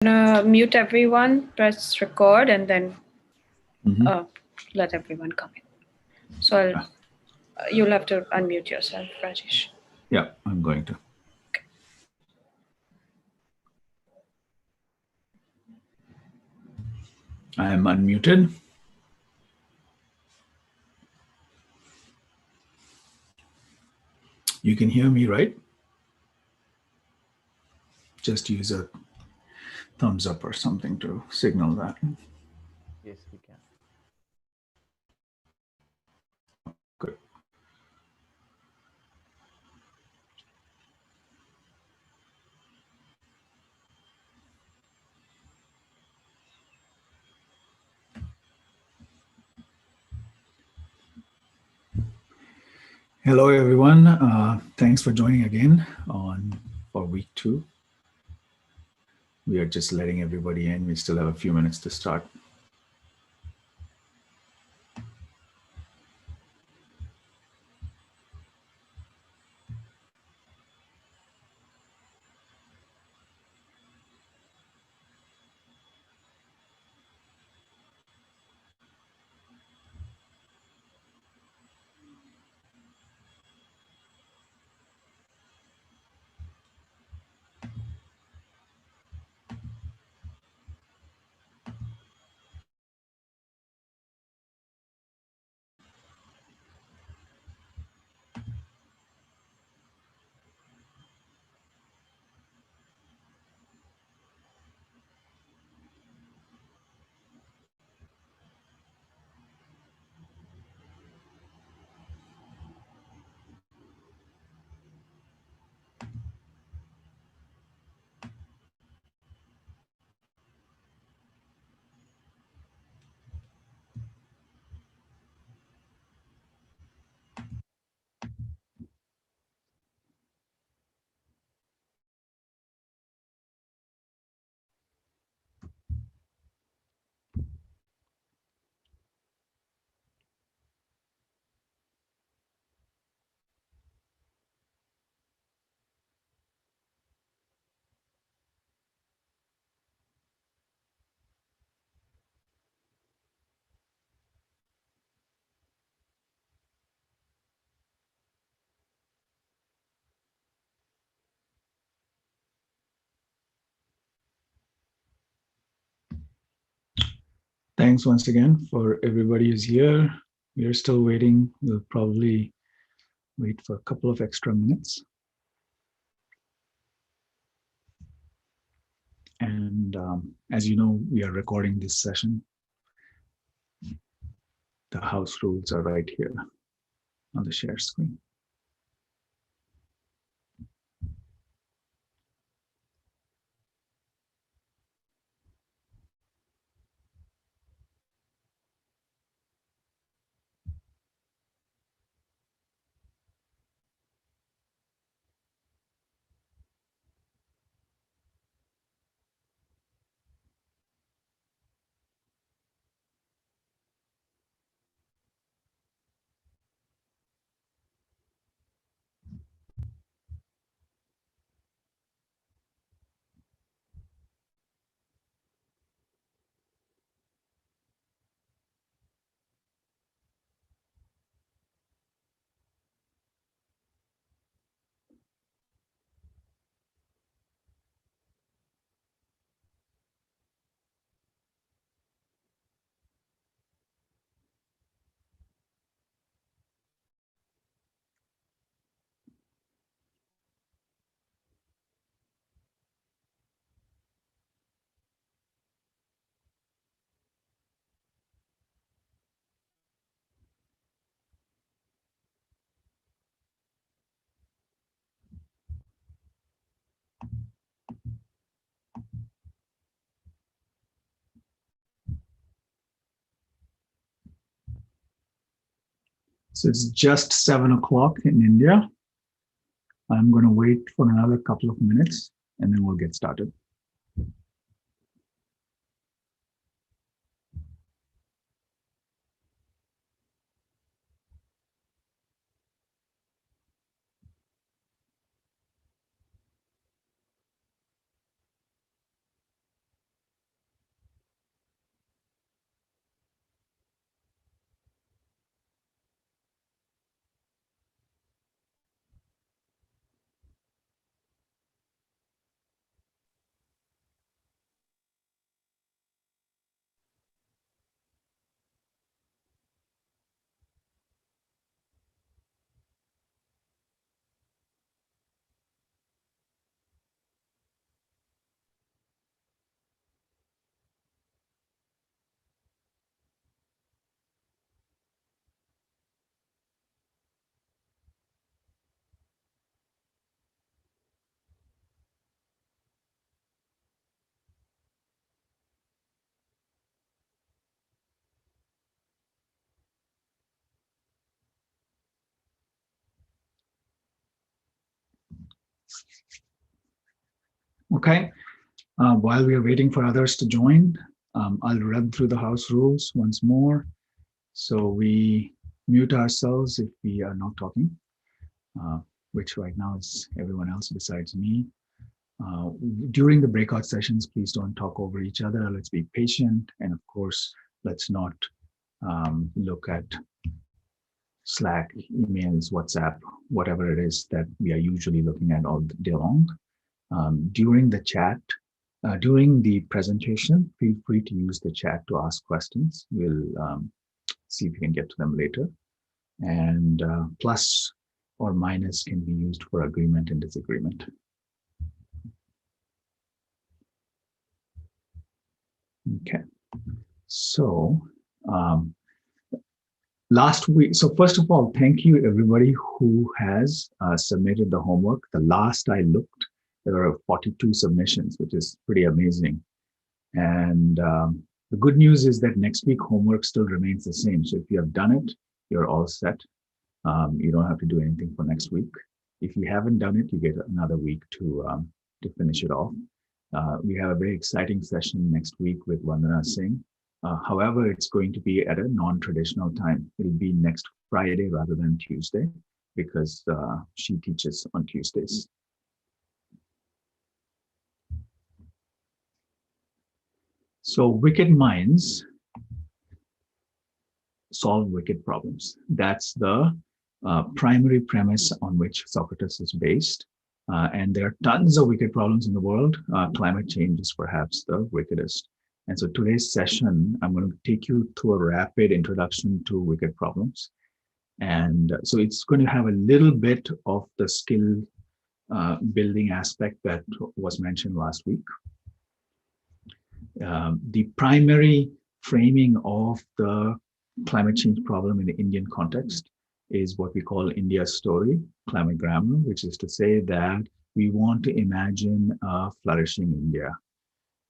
Mute everyone, press record, and then Mhm. let everyone come in. So you'll have to unmute yourself, Rajesh. Yeah, I'm going to. I am unmuted. You can hear me, right? Just use a thumbs up or something to signal that. Yes, we can. Good. Hello, everyone. Thanks for joining again for week 2. We are just letting everybody in. We still have a few minutes to start. Thanks once again for everybody who's here. We are still waiting. We'll probably wait for a couple of extra minutes. And as you know, we are recording this session. The house rules are right here on the share screen. So it's just 7 o'clock in India. I'm going to wait for another couple of minutes and then we'll get started. Okay, while we are waiting for others to join, I'll run through the house rules once more. So we mute ourselves if we are not talking, which right now is everyone else besides me. During the breakout sessions, please don't talk over each other. Let's be patient. And of course, let's not look at Slack, emails, WhatsApp, whatever it is that we are usually looking at all day long. During the chat, during the presentation, feel free to use the chat to ask questions. We'll see if we can get to them later. And plus or minus can be used for agreement and disagreement. Okay, so last week, so first of all, thank you everybody who has submitted the homework. The last I looked, there were 42 submissions, which is pretty amazing. And the good news is that next week homework still remains the same. So if you have done it, you're all set. You don't have to do anything for next week. If you haven't done it, you get another week to finish it off. We have a very exciting session next week with Vandana Singh. However, it's going to be at a non-traditional time. It'll be next Friday rather than Tuesday because she teaches on Tuesdays. So wicked minds solve wicked problems. That's the primary premise on which Socratus is based. And there are tons of wicked problems in the world. Climate change is perhaps the wickedest. And so today's session, I'm going to take you through a rapid introduction to wicked problems. And so it's going to have a little bit of the skill building aspect that was mentioned last week. The primary framing of the climate change problem in the Indian context is what we call India's story, climate grammar, which is to say that we want to imagine a flourishing India.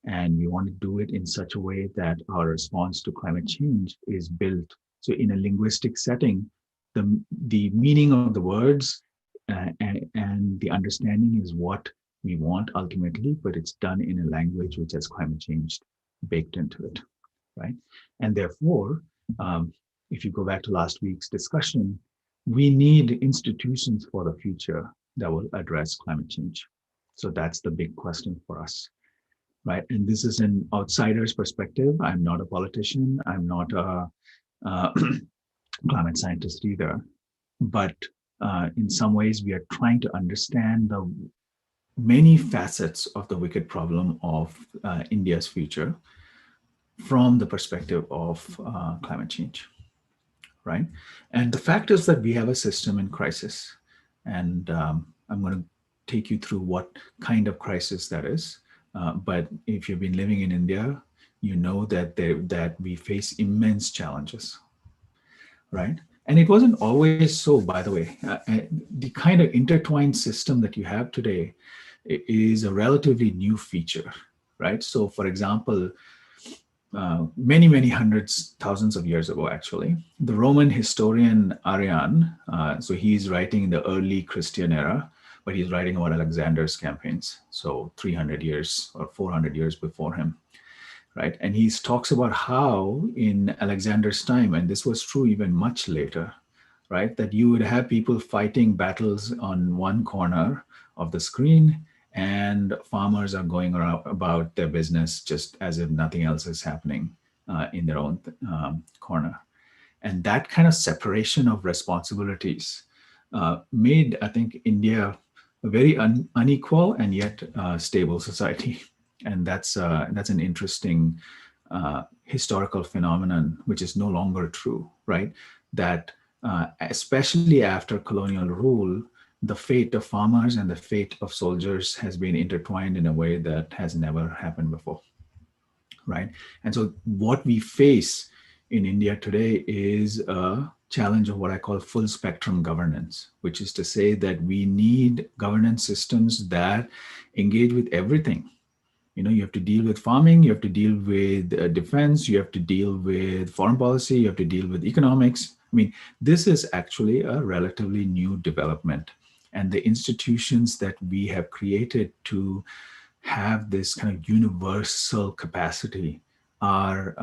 And we want to do it in such a way that our response to climate change is built. So in a linguistic setting, the meaning of the words and the understanding is what we want ultimately, but it's done in a language which has climate change baked into it, right? And therefore, if you go back to last week's discussion, we need institutions for the future that will address climate change. So that's the big question for us, right? And this is an outsider's perspective. I'm not a politician. I'm not a climate scientist either. But in some ways, we are trying to understand the many facets of the wicked problem of India's future from the perspective of climate change, right? And the fact is that we have a system in crisis. And I'm going to take you through what kind of crisis that is. But if you've been living in India, you know that we face immense challenges, right? And it wasn't always so, by the way. The kind of intertwined system that you have today is a relatively new feature, right? So for example, many, many hundreds, thousands of years ago, actually, the Roman historian Arrian, so he's writing in the early Christian era, but he's writing about Alexander's campaigns, so 300 years or 400 years before him, right? And he talks about how in Alexander's time, and this was true even much later, right, that you would have people fighting battles on one corner of the screen, and farmers are going about their business just as if nothing else is happening in their own corner. And that kind of separation of responsibilities made, I think, India a very unequal and yet stable society. And that's an interesting historical phenomenon, which is no longer true, right? That especially after colonial rule, the fate of farmers and the fate of soldiers has been intertwined in a way that has never happened before, right? And so what we face in India today is a challenge of what I call full spectrum governance, which is to say that we need governance systems that engage with everything. You know, you have to deal with farming, you have to deal with defense, you have to deal with foreign policy, you have to deal with economics. I mean, this is actually a relatively new development. And the institutions that we have created to have this kind of universal capacity are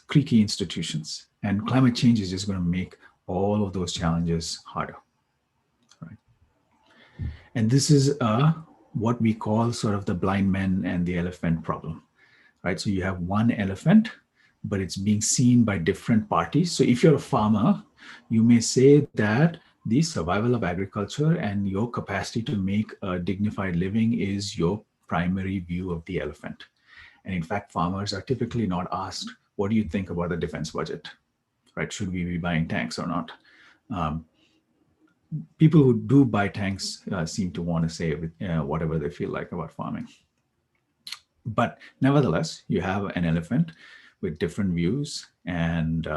creaky institutions. And climate change is just going to make all of those challenges harder. Right? And this is what we call sort of the blind man and the elephant problem. Right? So you have one elephant, but it's being seen by different parties. So if you're a farmer, you may say that the survival of agriculture and your capacity to make a dignified living is your primary view of the elephant. And in fact, farmers are typically not asked, what do you think about the defense budget? Right? Should we be buying tanks or not? People who do buy tanks seem to want to say whatever they feel like about farming. But nevertheless, you have an elephant with different views, and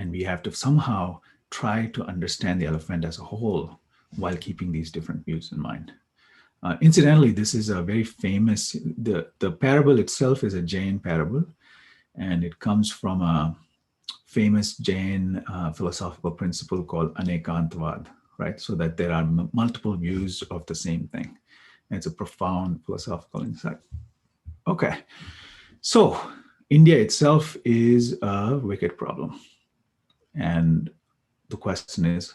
we have to somehow try to understand the elephant as a whole while keeping these different views in mind. Incidentally, this is a very famous, the parable itself is a Jain parable, and it comes from a famous Jain philosophical principle called anekantavad, right? So that there are multiple views of the same thing. And it's a profound philosophical insight. Okay, so India itself is a wicked problem. And the question is,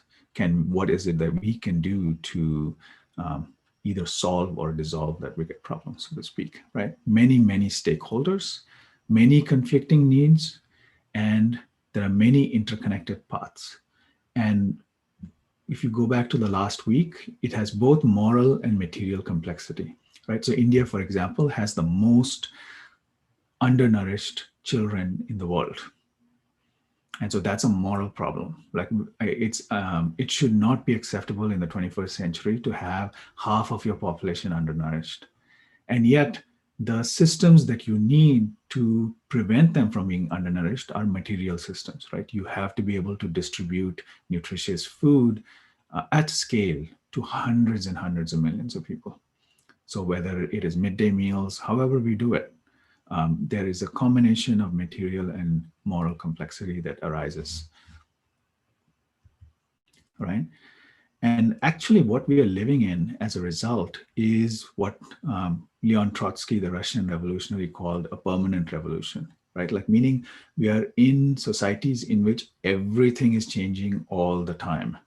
what is it that we can do to either solve or dissolve that wicked problem, so to speak, right? Many, many stakeholders, many conflicting needs, and there are many interconnected paths. And if you go back to the last week, it has both moral and material complexity, right? So India, for example, has the most undernourished children in the world. And so that's a moral problem. Like it should not be acceptable in the 21st century to have half of your population undernourished. And yet the systems that you need to prevent them from being undernourished are material systems, right? You have to be able to distribute nutritious food at scale to hundreds and hundreds of millions of people. So whether it is midday meals, however we do it, there is a combination of material and moral complexity that arises, right? And actually what we are living in as a result is what Leon Trotsky, the Russian revolutionary, called a permanent revolution, right? Like meaning we are in societies in which everything is changing all the time.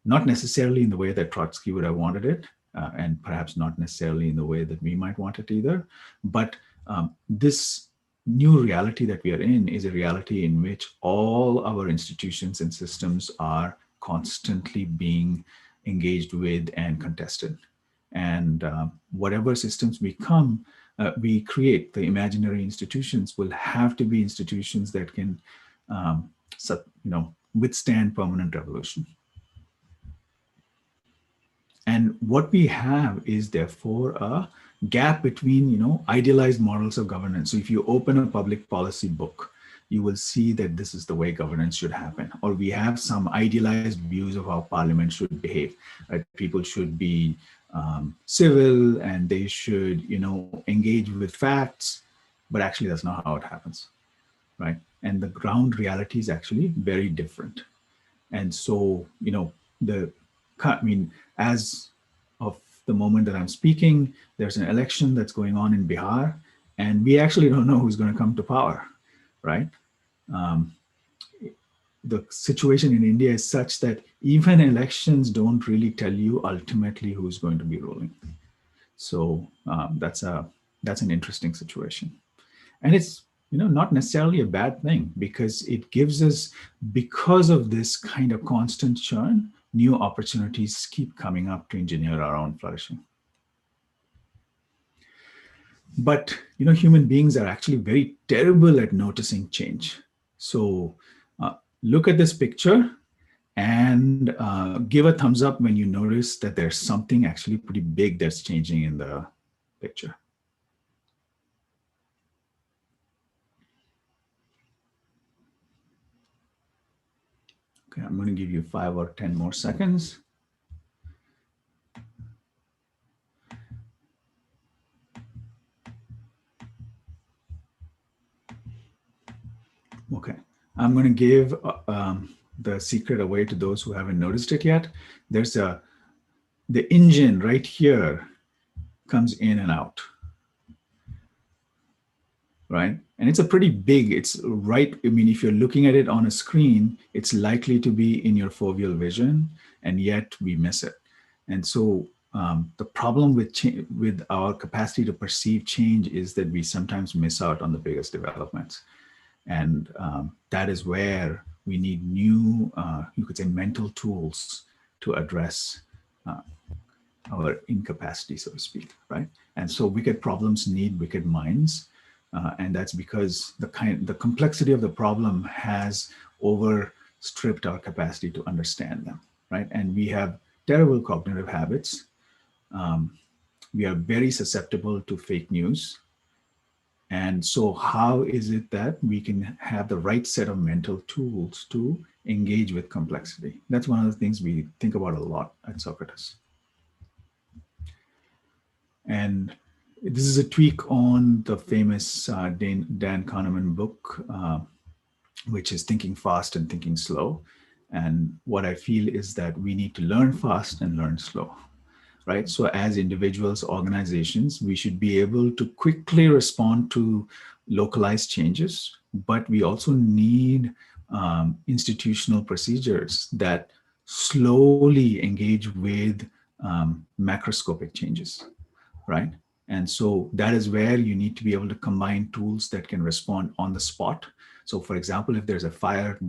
Not necessarily in the way that Trotsky would have wanted it, and perhaps not necessarily in the way that we might want it either. But this new reality that we are in is a reality in which all our institutions and systems are constantly being engaged with and contested. And whatever systems we create, the imaginary institutions will have to be institutions that can withstand permanent revolution. And what we have is therefore a gap between, idealized models of governance. So if you open a public policy book, you will see that this is the way governance should happen. Or we have some idealized views of how parliament should behave. Right? People should be civil and they should, engage with facts, but actually that's not how it happens, right? And the ground reality is actually very different. And so, as of the moment that I'm speaking, there's an election that's going on in Bihar, and we actually don't know who's going to come to power, right? The situation in India is such that even elections don't really tell you ultimately who's going to be ruling. So that's an interesting situation. And it's not necessarily a bad thing, because it gives us, because of this kind of constant churn, new opportunities keep coming up to engineer our own flourishing. But human beings are actually very terrible at noticing change. So look at this picture and give a thumbs up when you notice that there's something actually pretty big that's changing in the picture. Okay, I'm going to give you 5 or 10 more seconds. Okay, I'm going to give the secret away to those who haven't noticed it yet. The engine right here comes in and out, right? And it's a pretty big, it's right, I mean, if you're looking at it on a screen, it's likely to be in your foveal vision, and yet we miss it. And so the problem with our capacity to perceive change is that we sometimes miss out on the biggest developments. And that is where we need new, you could say, mental tools to address our incapacity, so to speak, right? And so wicked problems need wicked minds. And that's because the complexity of the problem has overstripped our capacity to understand them, right? And we have terrible cognitive habits. We are very susceptible to fake news. And so how is it that we can have the right set of mental tools to engage with complexity? That's one of the things we think about a lot at Socratus. And this is a tweak on the famous Dan Kahneman book, which is Thinking Fast and Thinking Slow. And what I feel is that we need to learn fast and learn slow, right? So as individuals, organizations, we should be able to quickly respond to localized changes, but we also need institutional procedures that slowly engage with macroscopic changes, right? And so that is where you need to be able to combine tools that can respond on the spot. So for example, if there's a fire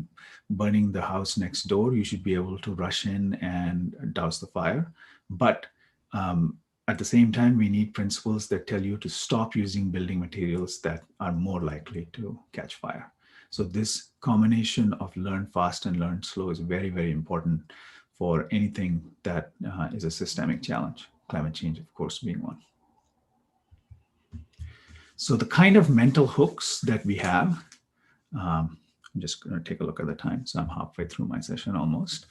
burning the house next door, you should be able to rush in and douse the fire. But at the same time, we need principles that tell you to stop using building materials that are more likely to catch fire. So this combination of learn fast and learn slow is very, very important for anything that is a systemic challenge, climate change, of course, being one. So the kind of mental hooks that we have, I'm just going to take a look at the time. So I'm halfway through my session almost.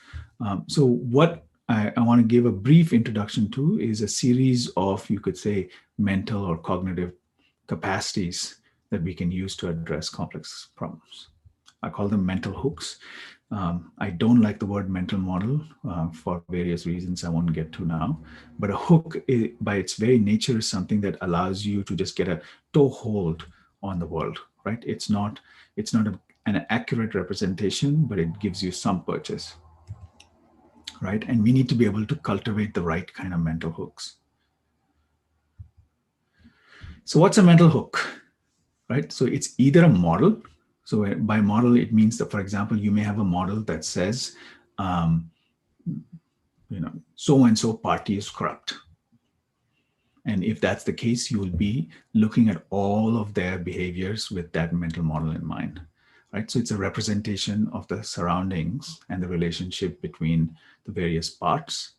So what I want to give a brief introduction to is a series of, you could say, mental or cognitive capacities that we can use to address complex problems. I call them mental hooks. I don't like the word mental model for various reasons I won't get to now. But a hook, by its very nature, is something that allows you to just get a toehold on the world, right? It's not an accurate representation, but it gives you some purchase, right? And we need to be able to cultivate the right kind of mental hooks. So what's a mental hook, right? So it's either a model. So by model, it means that, for example, you may have a model that says, so-and-so party is corrupt. And if that's the case, you will be looking at all of their behaviors with that mental model in mind, right? So it's a representation of the surroundings and the relationship between the various parts.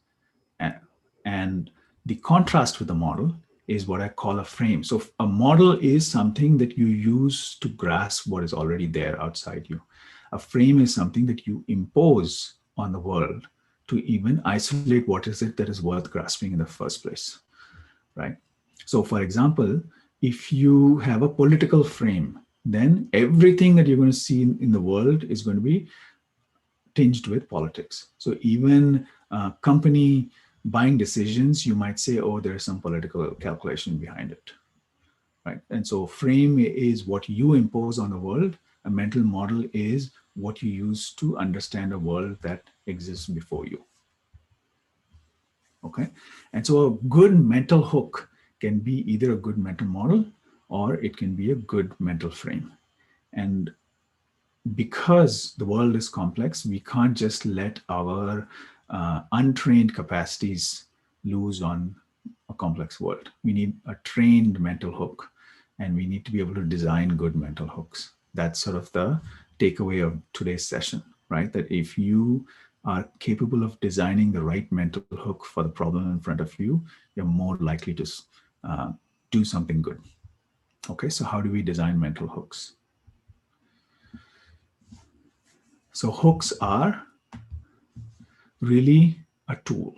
And the contrast with the model is what I call a frame. So a model is something that you use to grasp what is already there outside you. A frame is something that you impose on the world to even isolate what is it that is worth grasping in the first place, right? So for example, if you have a political frame, then everything that you're going to see in the world is going to be tinged with politics. So even company buying decisions, you might say, oh, there's some political calculation behind it, right? And so frame is what you impose on the world. A mental model is what you use to understand a world that exists before you. Okay. And so a good mental hook can be either a good mental model or it can be a good mental frame. And because the world is complex, we can't just let our untrained capacities loose on a complex world. We need a trained mental hook, and we need to be able to design good mental hooks. That's sort of the takeaway of today's session, right? That if you are capable of designing the right mental hook for the problem in front of you, you're more likely to do something good. Okay, so how do we design mental hooks? So hooks are really a tool.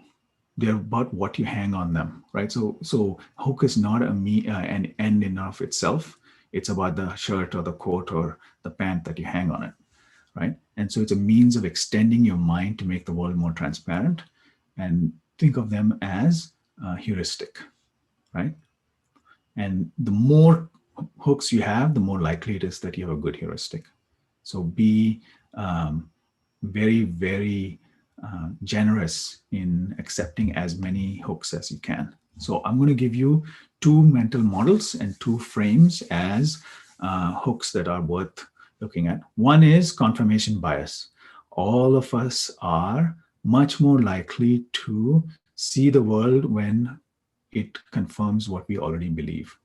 They're about what you hang on them, right? So hook is not an end in of itself. It's about the shirt or the coat or the pant that you hang on it, right? And so it's a means of extending your mind to make the world more transparent, and think of them as heuristic, right? And the more hooks you have, the more likely it is that you have a good heuristic. So be very, very generous in accepting as many hooks as you can. So I'm going to give you two mental models and two frames as hooks that are worth looking at. One is confirmation bias. All of us are much more likely to see the world when it confirms what we already believe,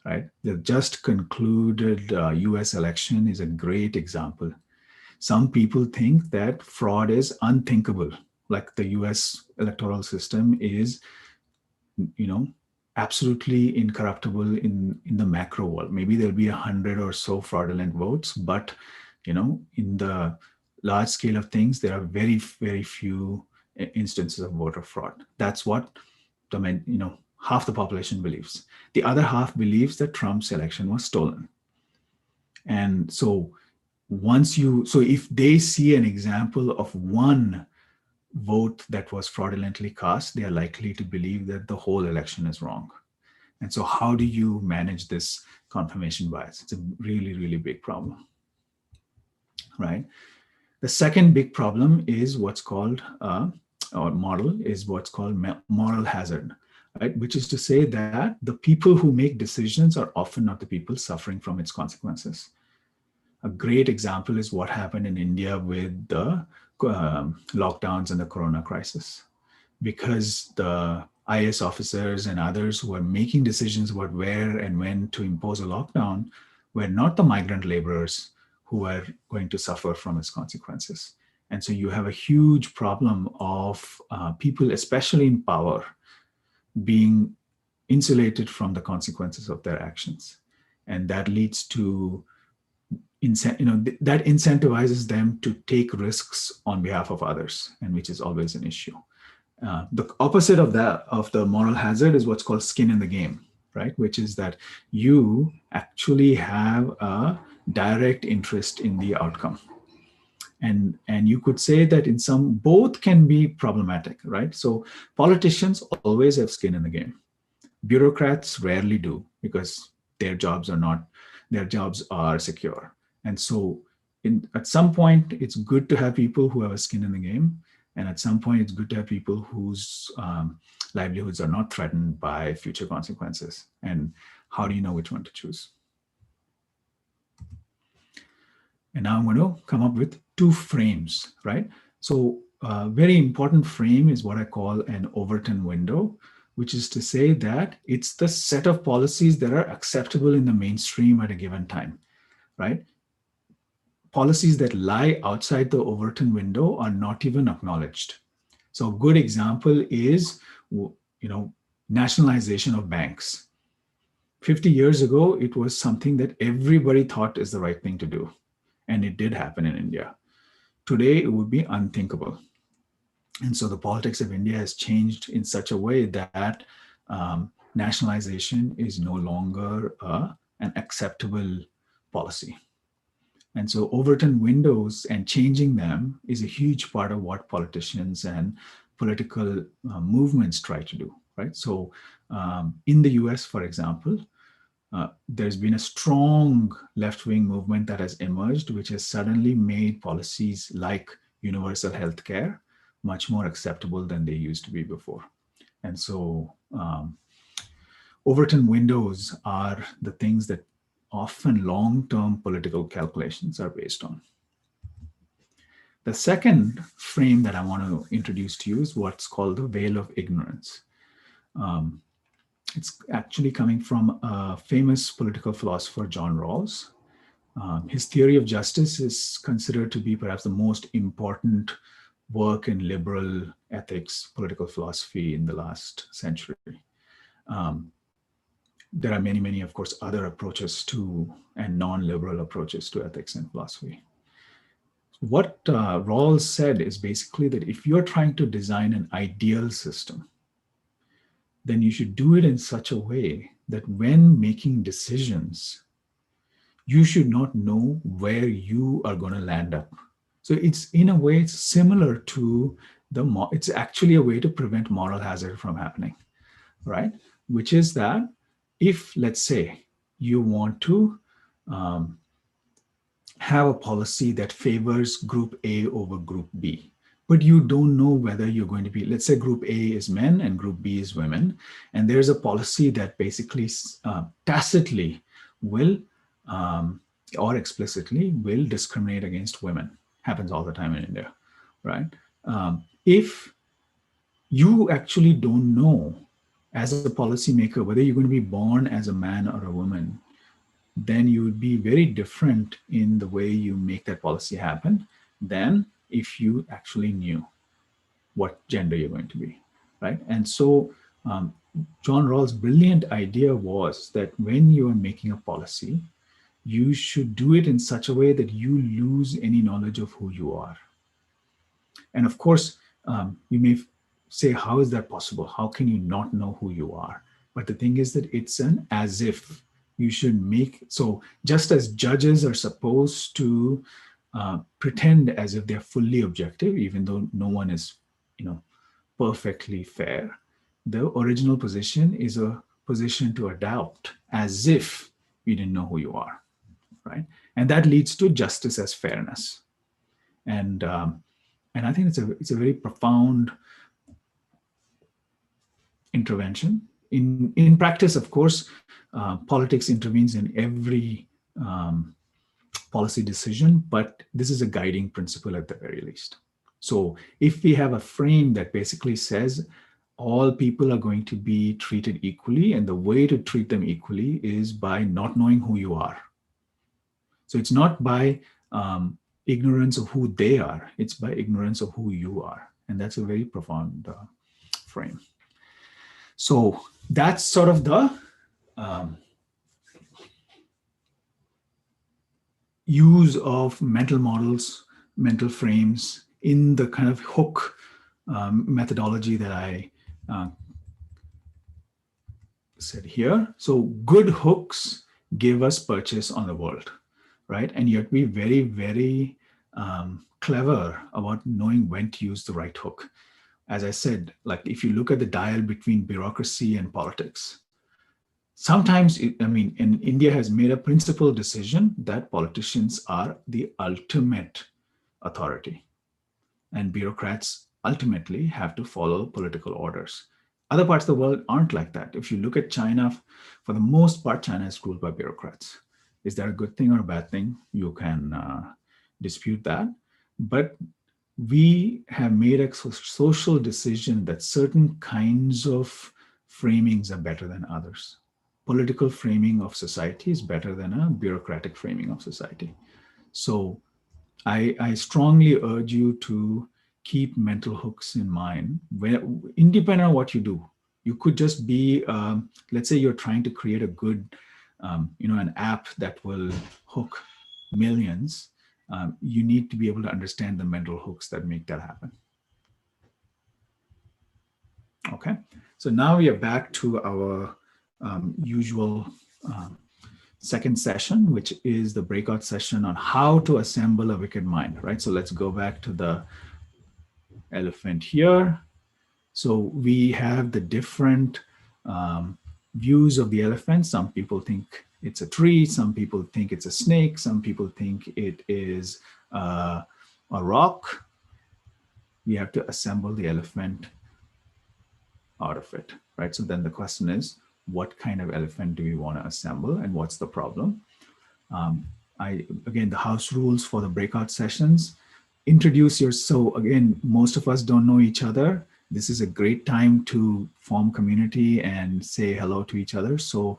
right? The just concluded US election is a great example. Some people think that fraud is unthinkable, like the US electoral system is, absolutely incorruptible in the macro world. Maybe there'll be 100 or so fraudulent votes, but, in the large scale of things, there are very, very few instances of voter fraud. That's what half the population believes. The other half believes that Trump's election was stolen. And so if they see an example of one vote that was fraudulently cast, they are likely to believe that the whole election is wrong. And so how do you manage this confirmation bias? It's a really, really big problem, right? The second big problem is what's called, or model is what's called moral hazard, right? Which is to say that the people who make decisions are often not the people suffering from its consequences. A great example is what happened in India with the lockdowns and the corona crisis, because the IS officers and others who are making decisions about where and when to impose a lockdown were not the migrant laborers who are going to suffer from its consequences. And so you have a huge problem of people, especially in power, being insulated from the consequences of their actions. And that leads to that incentivizes them to take risks on behalf of others, and which is always an issue. The opposite of the moral hazard is what's called skin in the game, right? Which is that you actually have a direct interest in the outcome. And you could say that both can be problematic, right? So politicians always have skin in the game. Bureaucrats rarely do, because their jobs are secure. And so at some point, it's good to have people who have a skin in the game. And at some point, it's good to have people whose livelihoods are not threatened by future consequences. And how do you know which one to choose? And now I'm going to come up with two frames, right? So a very important frame is what I call an Overton window, which is to say that it's the set of policies that are acceptable in the mainstream at a given time, right? Policies that lie outside the Overton window are not even acknowledged. So a good example is, nationalization of banks. 50 years ago, it was something that everybody thought is the right thing to do. And it did happen in India. Today, it would be unthinkable. And so the politics of India has changed in such a way that nationalization is no longer an acceptable policy. And so Overton windows and changing them is a huge part of what politicians and political movements try to do, right? So in the US, for example, there's been a strong left-wing movement that has emerged, which has suddenly made policies like universal health care much more acceptable than they used to be before. And so Overton windows are the things that often long-term political calculations are based on. The second frame that I want to introduce to you is what's called the veil of ignorance. It's actually coming from a famous political philosopher, John Rawls. His theory of justice is considered to be perhaps the most important work in liberal ethics, political philosophy in the last century. There are many, many, of course, other approaches to and non-liberal approaches to ethics and philosophy. What Rawls said is basically that if you're trying to design an ideal system, then you should do it in such a way that when making decisions, you should not know where you are going to land up So it's in a way it's similar to it's actually a way to prevent moral hazard from happening, right? Which is that if, let's say, you want to have a policy that favors group A over group B, but you don't know whether you're going to be, let's say group A is men and group B is women, and there's a policy that basically tacitly will or explicitly will discriminate against women. Happens all the time in India, right? If you actually don't know as a policymaker whether you're going to be born as a man or a woman, then you would be very different in the way you make that policy happen than if you actually knew what gender you're going to be, right? And so John Rawls' brilliant idea was that when you are making a policy, you should do it in such a way that you lose any knowledge of who you are. And of course, you may say, how is that possible? How can you not know who you are? But the thing is that it's an as if. You should make, so just as judges are supposed to pretend as if they're fully objective, even though no one is, perfectly fair, the original position is a position to adopt as if you didn't know who you are, right? And that leads to justice as fairness. And I think it's a very profound intervention. In practice, of course, politics intervenes in every policy decision, but this is a guiding principle at the very least. So if we have a frame that basically says all people are going to be treated equally, and the way to treat them equally is by not knowing who you are. So it's not by ignorance of who they are, it's by ignorance of who you are. And that's a very profound frame. So that's sort of the use of mental models, mental frames in the kind of hook methodology that I said here. So good hooks give us purchase on the world, right? And you have to be very, very clever about knowing when to use the right hook. As I said, like if you look at the dial between bureaucracy and politics, sometimes, India has made a principled decision that politicians are the ultimate authority and bureaucrats ultimately have to follow political orders. Other parts of the world aren't like that. If you look at China, for the most part, China is ruled by bureaucrats. Is that a good thing or a bad thing? You can dispute that. But we have made a social decision that certain kinds of framings are better than others. Political framing of society is better than a bureaucratic framing of society. So I strongly urge you to keep mental hooks in mind. Independent of what you do, you could just be, let's say you're trying to create a good, an app that will hook millions. You need to be able to understand the mental hooks that make that happen. Okay, so now we are back to our usual second session, which is the breakout session on how to assemble a wicked mind, right? So let's go back to the elephant here. So we have the different views of the elephant. Some people think it's a tree, some people think it's a snake, some people think it is a rock. We have to assemble the elephant out of it, right? So then the question is, what kind of elephant do we want to assemble and what's the problem? Again, the house rules for the breakout sessions, introduce so again, most of us don't know each other. This is a great time to form community and say hello to each other. So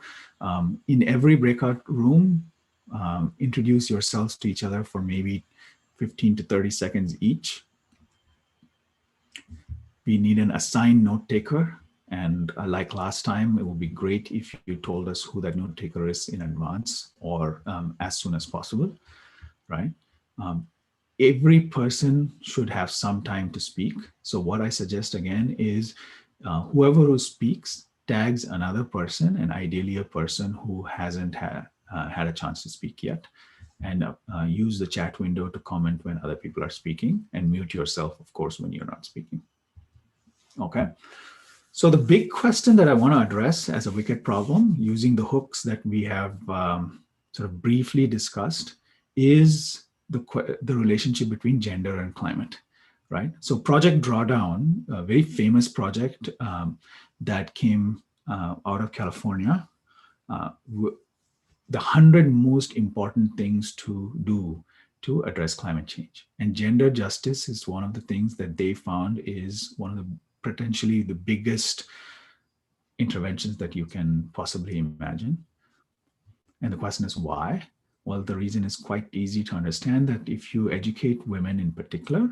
in every breakout room, introduce yourselves to each other for maybe 15 to 30 seconds each. We need an assigned note taker. And like last time, it would be great if you told us who that note taker is in advance or as soon as possible, right? Every person should have some time to speak. So what I suggest again is whoever who speaks tags another person and ideally a person who hasn't had a chance to speak yet. and use the chat window to comment when other people are speaking, and mute yourself, of course, when you're not speaking. Okay. So the big question that I want to address as a wicked problem, using the hooks that we have sort of briefly discussed, is the relationship between gender and climate, right? So Project Drawdown, a very famous project that came out of California, the 100 most important things to do to address climate change. And gender justice is one of the things that they found is one of the potentially the biggest interventions that you can possibly imagine. And the question is why? Well, the reason is quite easy to understand, that if you educate women in particular,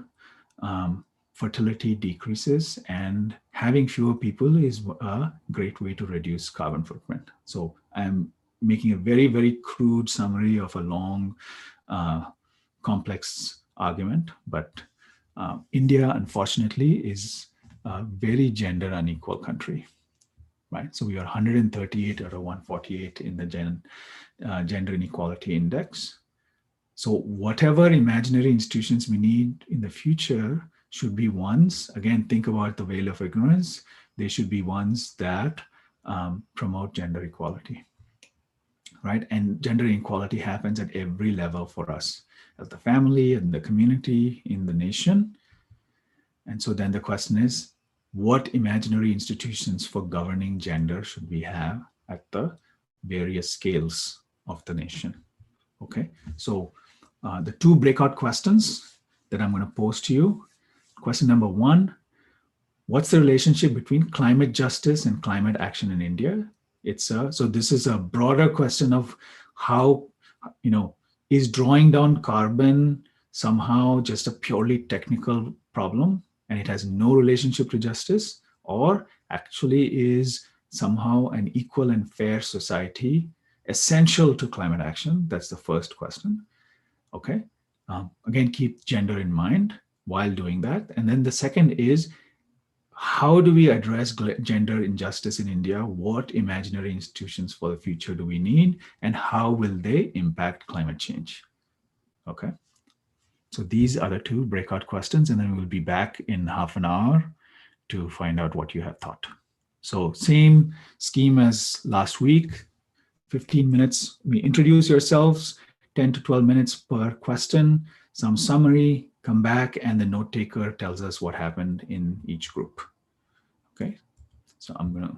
fertility decreases, and having fewer people is a great way to reduce carbon footprint. So I'm making a very, very crude summary of a long, complex argument, but India, unfortunately, is a very gender unequal country, right? So we are 138 out of 148 in the gender inequality index. So whatever imaginary institutions we need in the future should be ones, again, think about the veil of ignorance, they should be ones that promote gender equality, right? And gender inequality happens at every level for us, as the family, in the community, in the nation. And so then the question is, what imaginary institutions for governing gender should we have at the various scales of the nation? Okay, so the two breakout questions that I'm going to pose to you. Question number one, what's the relationship between climate justice and climate action in India? So this is a broader question of how, is drawing down carbon somehow just a purely technical problem and it has no relationship to justice, or actually is somehow an equal and fair society essential to climate action? That's the first question. Okay. Again, keep gender in mind while doing that. And then the second is, how do we address gender injustice in India? What imaginary institutions for the future do we need? And how will they impact climate change? Okay. So these are the two breakout questions, and then we'll be back in half an hour to find out what you have thought. So same scheme as last week, 15 minutes. We introduce yourselves, 10 to 12 minutes per question, some summary, come back, and the note taker tells us what happened in each group. Okay, so I'm going to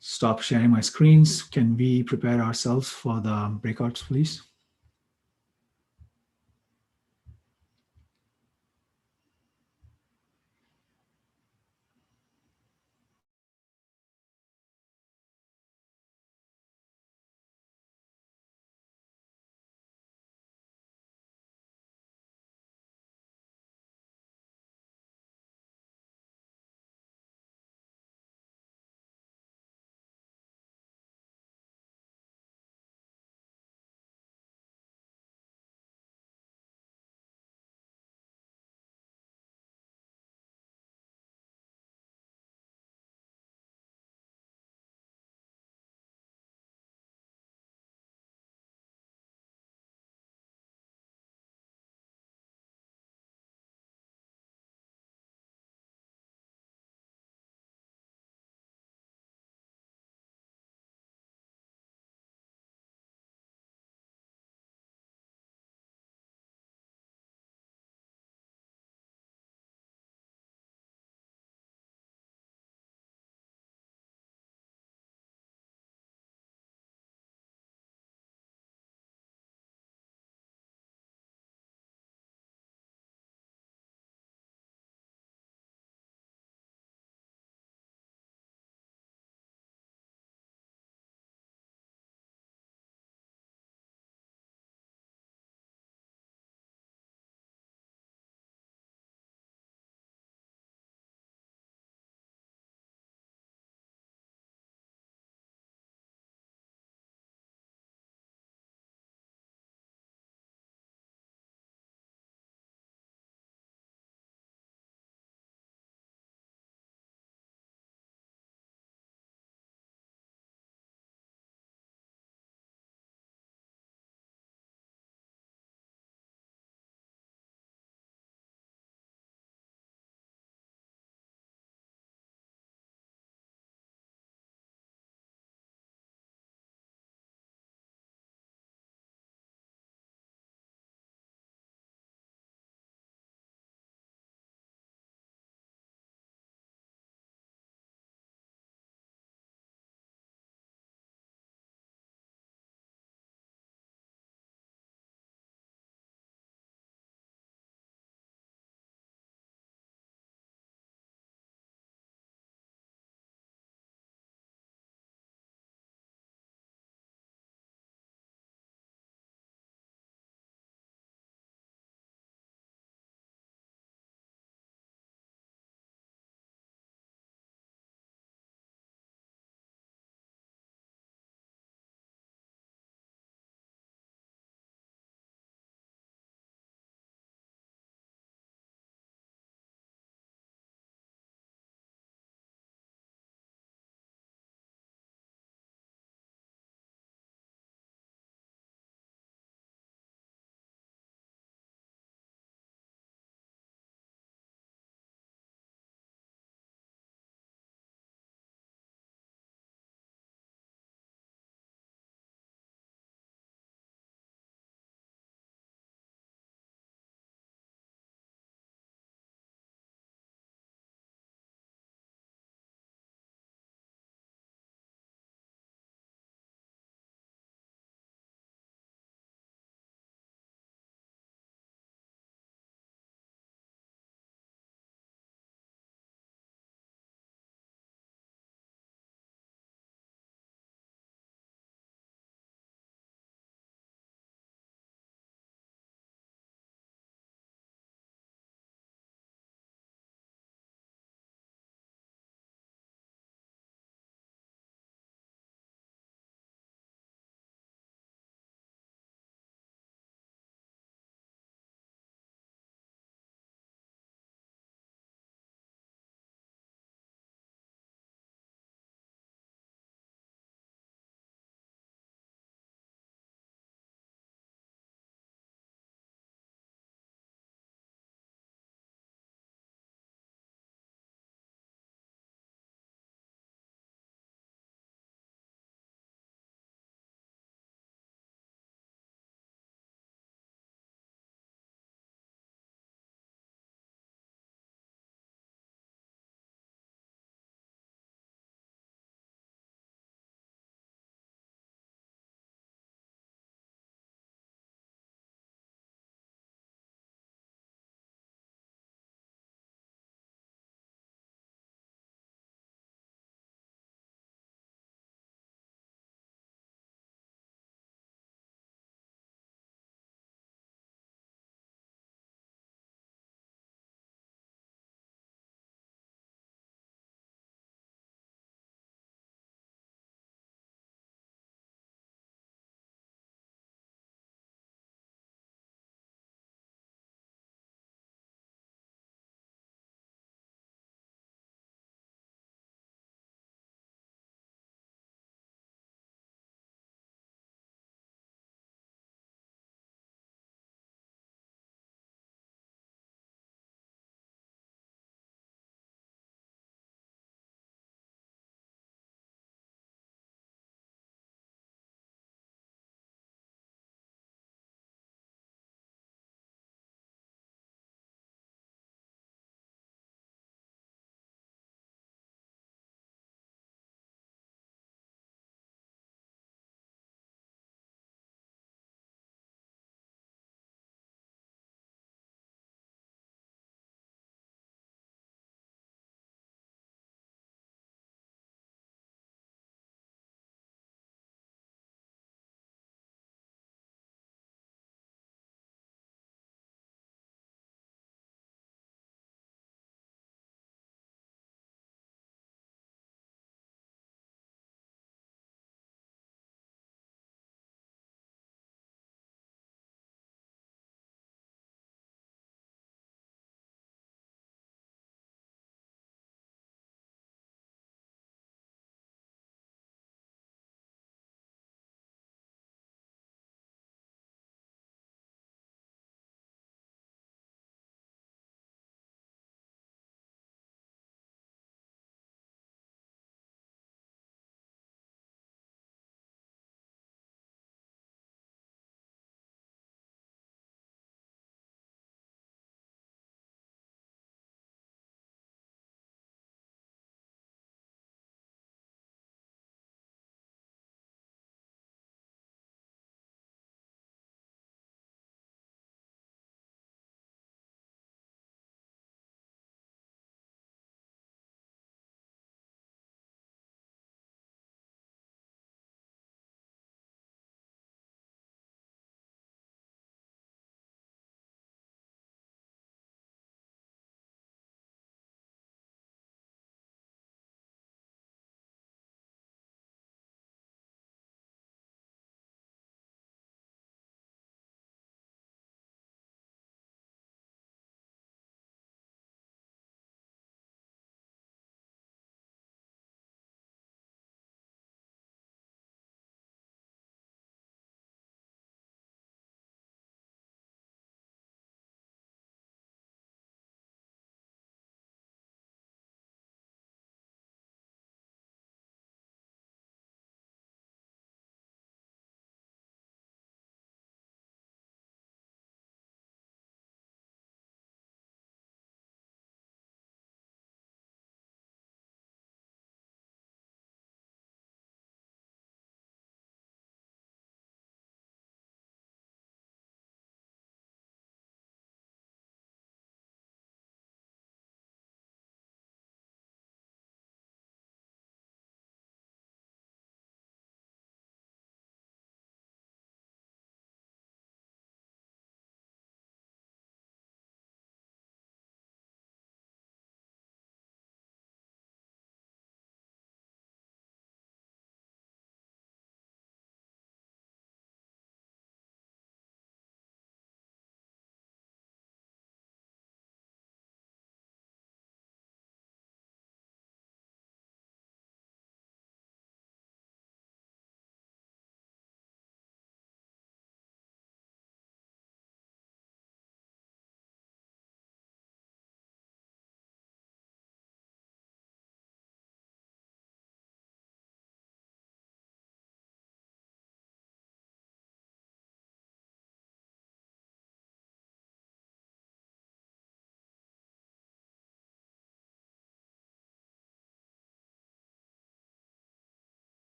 stop sharing my screens. Can we prepare ourselves for the breakouts, please?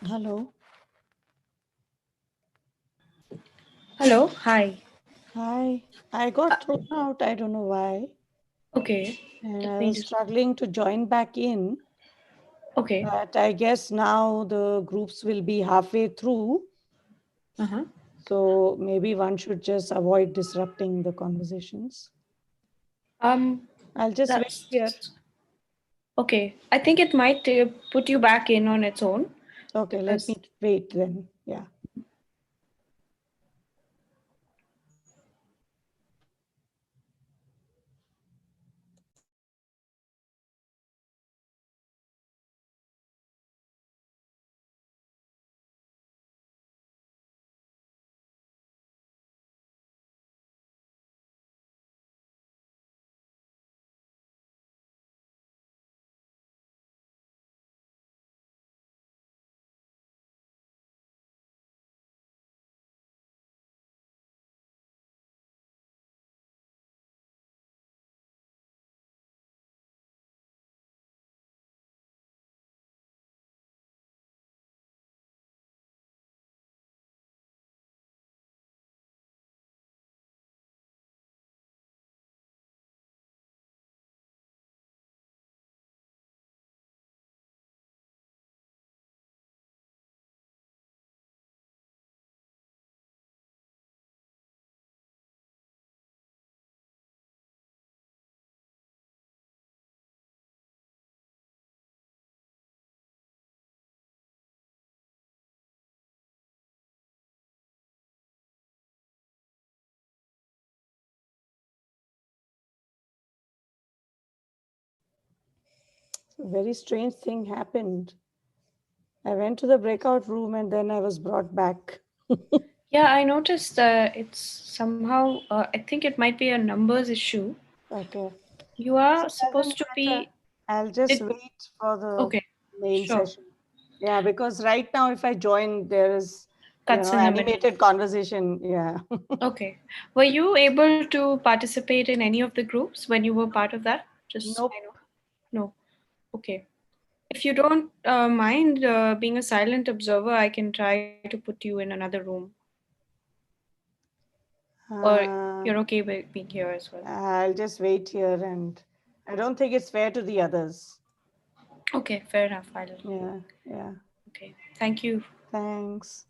Hello. Hello. Hi. Hi. I got thrown out. I don't know why. Okay. And Let I me was just. struggling to join back in. Okay. But I guess now the groups will be halfway through. Uh-huh. So maybe one should just avoid disrupting the conversations. Um, I'll just wait that's here. okay. I think it might put you back in on its own Okay, let because me wait then. Yeah. So very strange thing happened. I went to the breakout room and then I was brought back. yeah, I noticed it's somehow. I think it might be a numbers issue. Okay. You So are it doesn't supposed to matter. be. I'll just It wait for the okay. main Sure. session. Yeah, because right now if I join, there is, Cuts in the middle. animated conversation. Yeah. Okay. Were you able to participate in any of the groups when you were part of that? Just so I Nope. know. No. Okay. If you don't mind being a silent observer, I can try to put you in another room, or Uh, you're okay with being here as well. I'll just wait here and I don't think it's fair to the others. Okay, fair enough. Yeah. Yeah. Okay. Thank you. Thanks.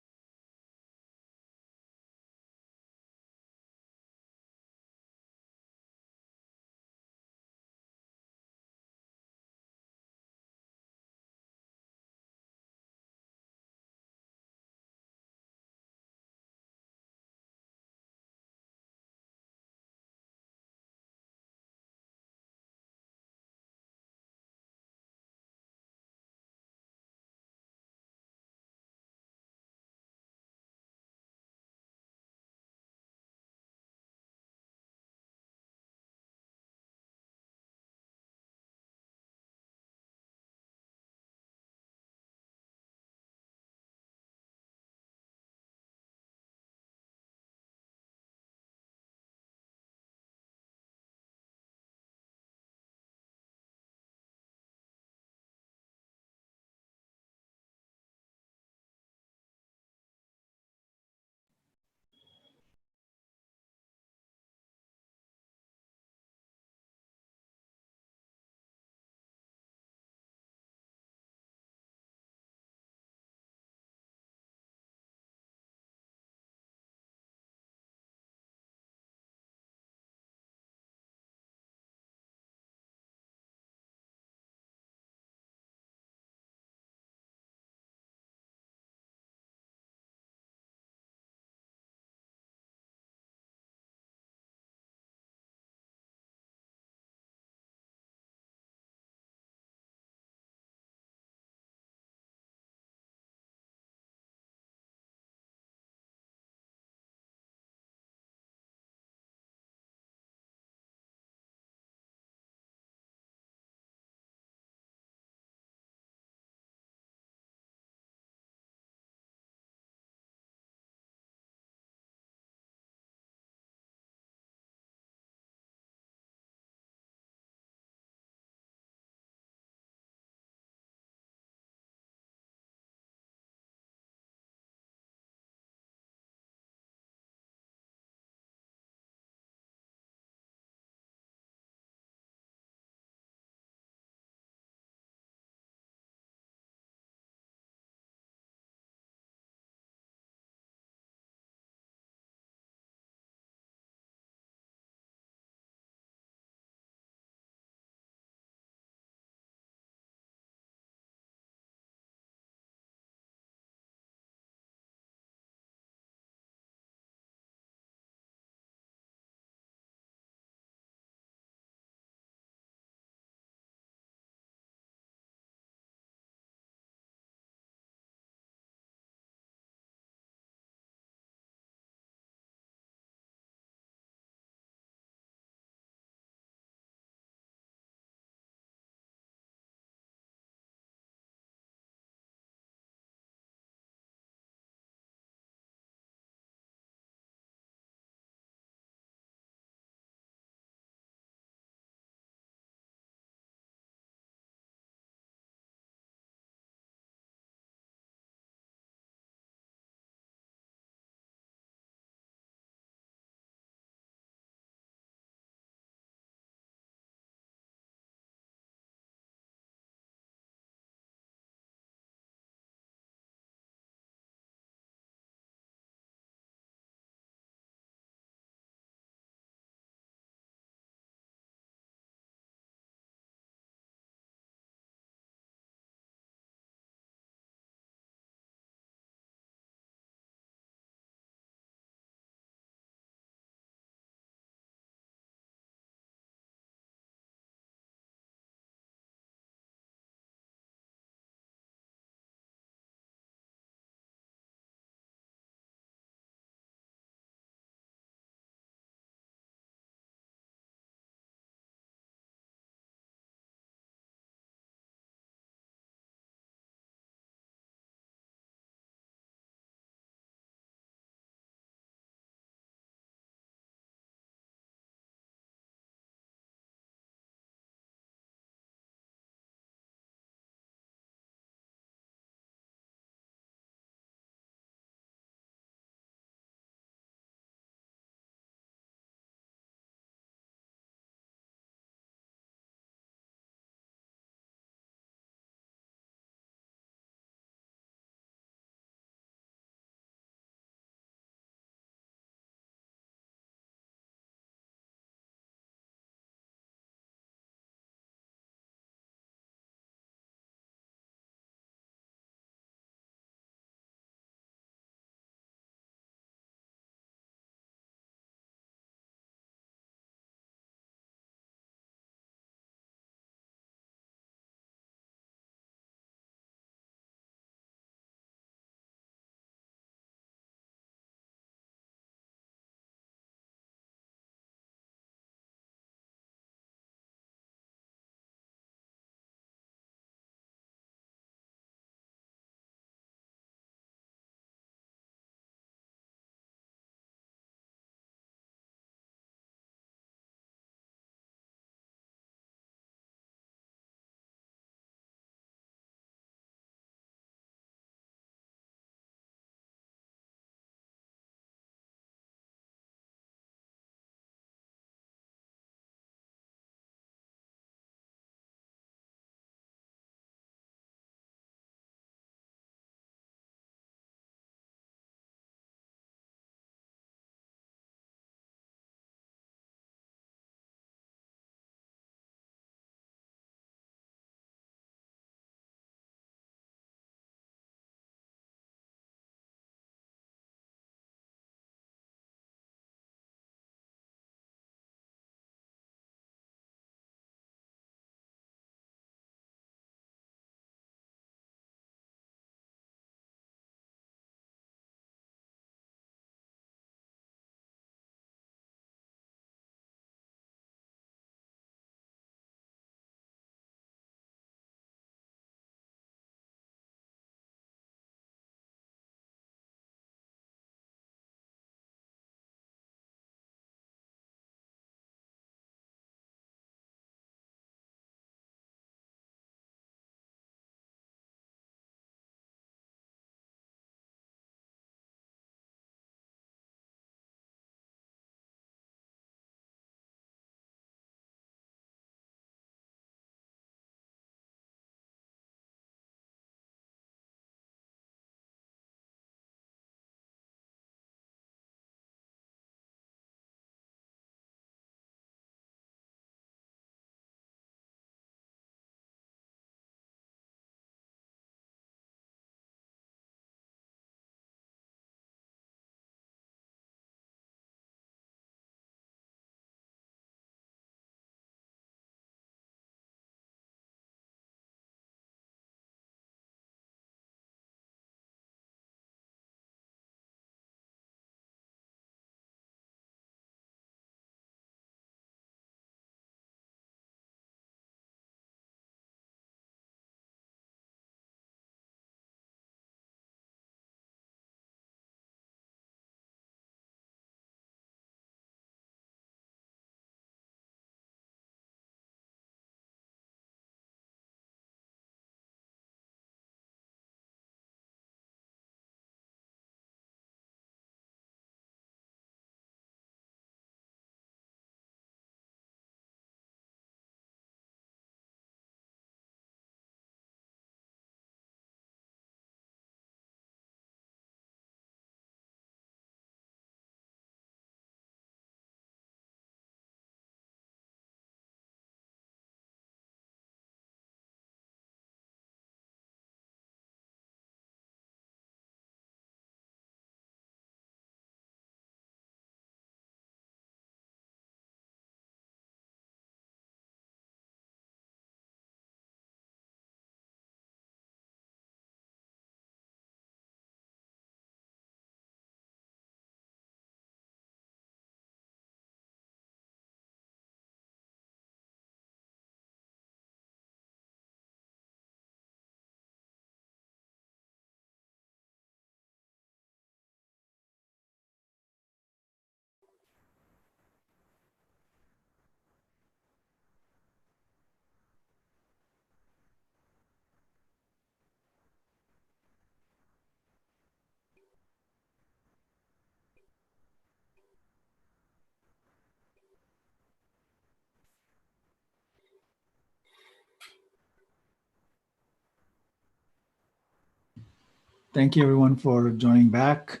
Thank you everyone for joining back.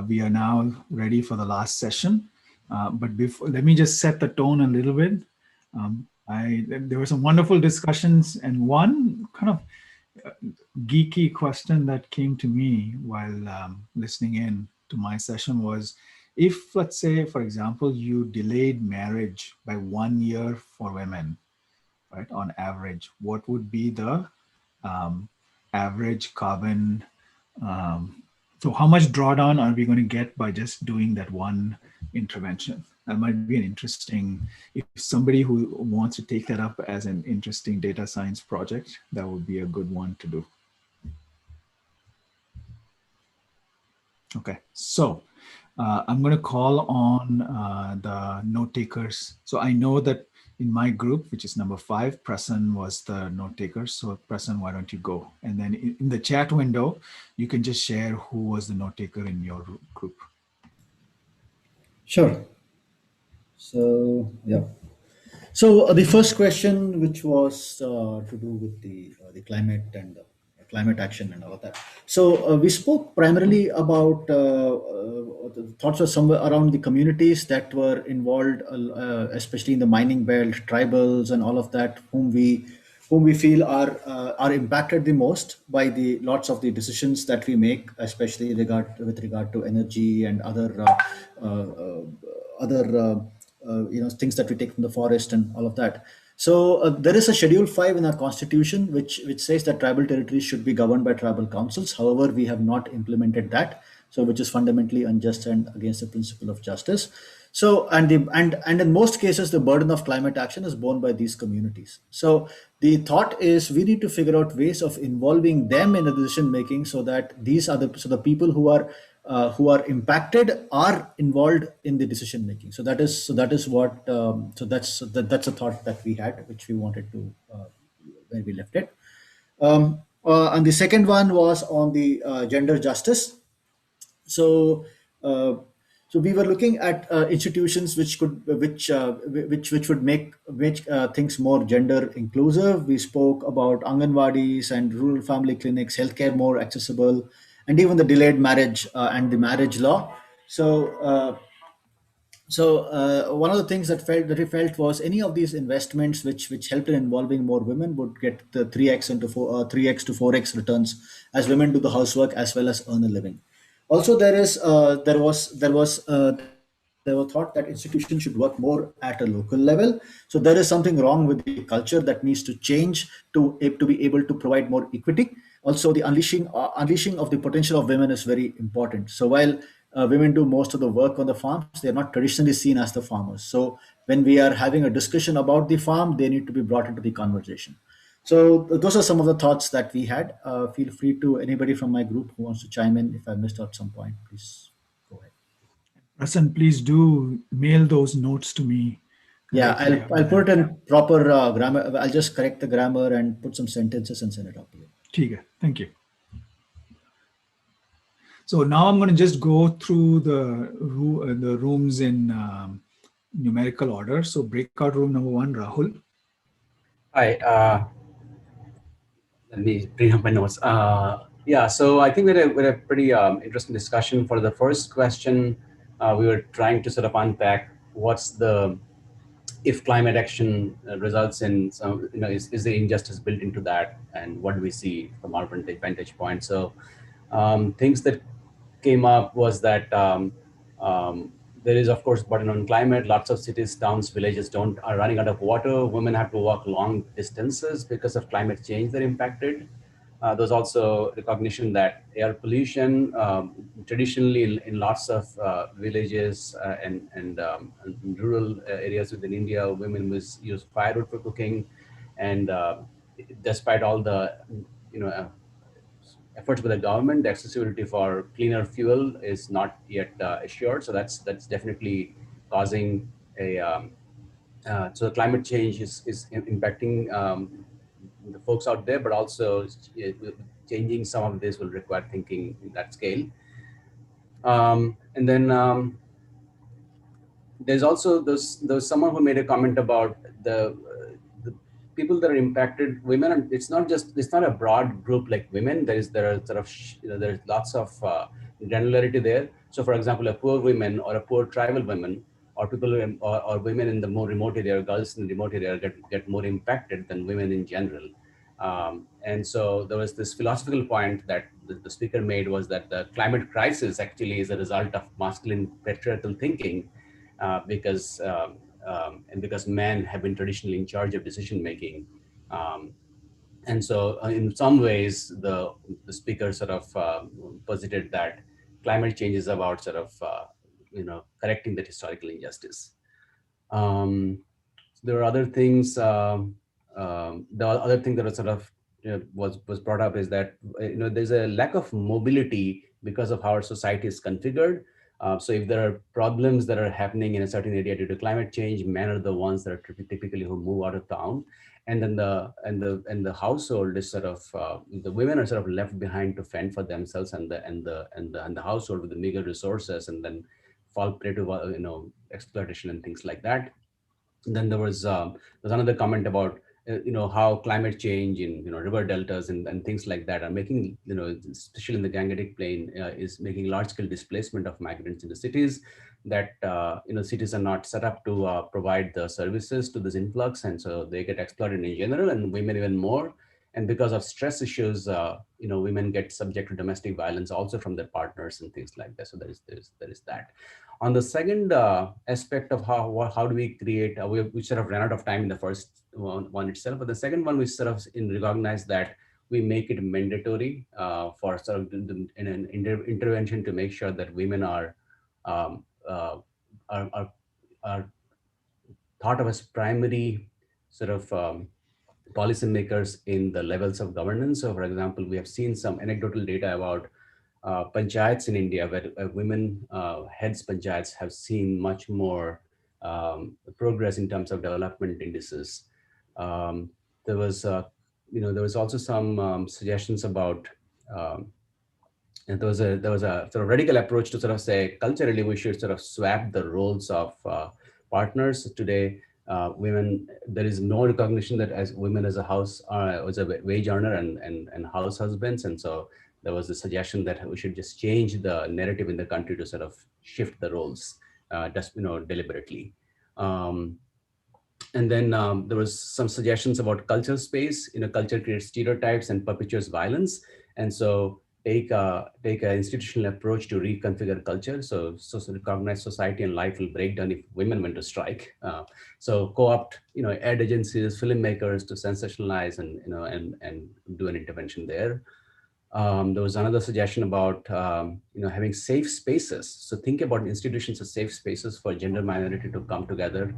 We are now ready for the last session. But before, let me just set the tone a little bit. There were some wonderful discussions, and one kind of geeky question that came to me while listening in to my session was, if, let's say, for example, you delayed marriage by 1 year for women, right, on average, what would be the average carbon? So how much drawdown are we going to get by just doing that one intervention? That might be an interesting, if somebody who wants to take that up as an interesting data science project, that would be a good one to do. Okay, so I'm going to call on the note takers. So I know that in my group, which is number 5, Prasan was the note taker. So Prasan, why don't you go? And then in the chat window, you can just share who was the note taker in your group. Sure. So, yeah. So the first question, which was to do with the climate and climate action and all of that. So we spoke primarily about the thoughts were somewhere around the communities that were involved, especially in the mining belt, tribals, and all of that, whom we feel are impacted the most by the lots of the decisions that we make, especially with regard to energy and other things that we take from the forest and all of that. So there is a Schedule 5 in our constitution which says that tribal territories should be governed by tribal councils. However, we have not implemented that, so which is fundamentally unjust and against the principle of justice. So and in most cases, the burden of climate action is borne by these communities. So the thought is we need to figure out ways of involving them in the decision making, so that the people who are impacted are involved in the decision making. So that's a thought that we had, which we wanted to where we left it. And the second one was on the gender justice. So uh, so we were looking at institutions which would make things more gender inclusive. We spoke about anganwadis and rural family clinics, healthcare more accessible, and even the delayed marriage and the marriage law. So one of the things that we felt was any of these investments which helped in involving more women would get the 3x to 4x returns, as women do the housework as well as earn a living. Also, there was thought that institutions should work more at a local level. So there is something wrong with the culture that needs to change to be able to provide more equity. Also, the unleashing of the potential of women is very important. So while women do most of the work on the farms, they are not traditionally seen as the farmers. So when we are having a discussion about the farm, they need to be brought into the conversation. So those are some of the thoughts that we had. Feel free to anybody from my group who wants to chime in. If I missed out some point, please go ahead. Prasan, please do mail those notes to me. Yeah, Right here. I'll put it in proper grammar. I'll just correct the grammar and put some sentences and send it out to you. ठीक है, thank you. So now I'm going to just go through the rooms in numerical order. So breakout room number 1, Rahul. Hi, let me bring up my notes. Yeah, so I think we had a pretty interesting discussion. For the first question, we were trying to sort of unpack if climate action results in some, is the injustice built into that, and what do we see from our vantage point? So things that came up was that there is, of course, burden on climate. Lots of cities, towns, villages are running out of water. Women have to walk long distances because of climate change that impacted. There's also recognition that air pollution, traditionally in lots of villages and rural areas within India, women use firewood for cooking, and despite all the efforts by the government, the accessibility for cleaner fuel is not yet assured. So that's definitely causing so climate change is impacting the folks out there, but also changing some of this will require thinking in that scale. And then there's also there's someone who made a comment about the people that are impacted, women, it's not a broad group like women. There are sort of, there's lots of granularity there. So for example, a poor woman or a poor tribal woman, or people or women in the more remote area, girls in the remote area get more impacted than women in general. And so there was this philosophical point that the speaker made, was that the climate crisis actually is a result of masculine patriarchal thinking, because men have been traditionally in charge of decision making. Um, and so in some ways, the speaker sort of posited that climate change is about sort of, correcting that historical injustice. Um, there are other things. The other thing that was sort of, was brought up is that, there's a lack of mobility because of how our society is configured. So if there are problems that are happening in a certain area due to climate change, men are the ones that are typically who move out of town, and then the household is sort of, the women are sort of left behind to fend for themselves, and the household with the meager resources, and then fall prey to exploitation and things like that. Then there's another comment about how climate change in river deltas and things like that are making, especially in the Gangetic Plain, is making large scale displacement of migrants in the cities, that cities are not set up to provide the services to this influx, and so they get exploited in general, and women even more. And because of stress issues, women get subject to domestic violence also from their partners and things like that. So there is that. On the second aspect of how do we create, we sort of ran out of time in the first one itself, but the second one, we sort of recognize that we make it mandatory for sort of in an intervention to make sure that women um, uh, are, are, are thought of as primary sort of policymakers in the levels of governance. So for example, we have seen some anecdotal data about panchayats in India, where women heads panchayats have seen much more progress in terms of development indices. Um, there was, there was also some suggestions about, and there was a sort of radical approach to sort of say culturally we should sort of swap the roles of partners. Today, women, there is no recognition that as women as a house as a wage earner and house husbands, and so there was a suggestion that we should just change the narrative in the country to sort of shift the roles, just deliberately. Um, and then there was some suggestions about culture space. Culture creates stereotypes and perpetuates violence, and so take an institutional approach to reconfigure culture. So recognize society and life will break down if women went to strike. So co-opt ad agencies, filmmakers to sensationalize and do an intervention there. There was another suggestion about having safe spaces. So think about institutions as safe spaces for gender minority to come together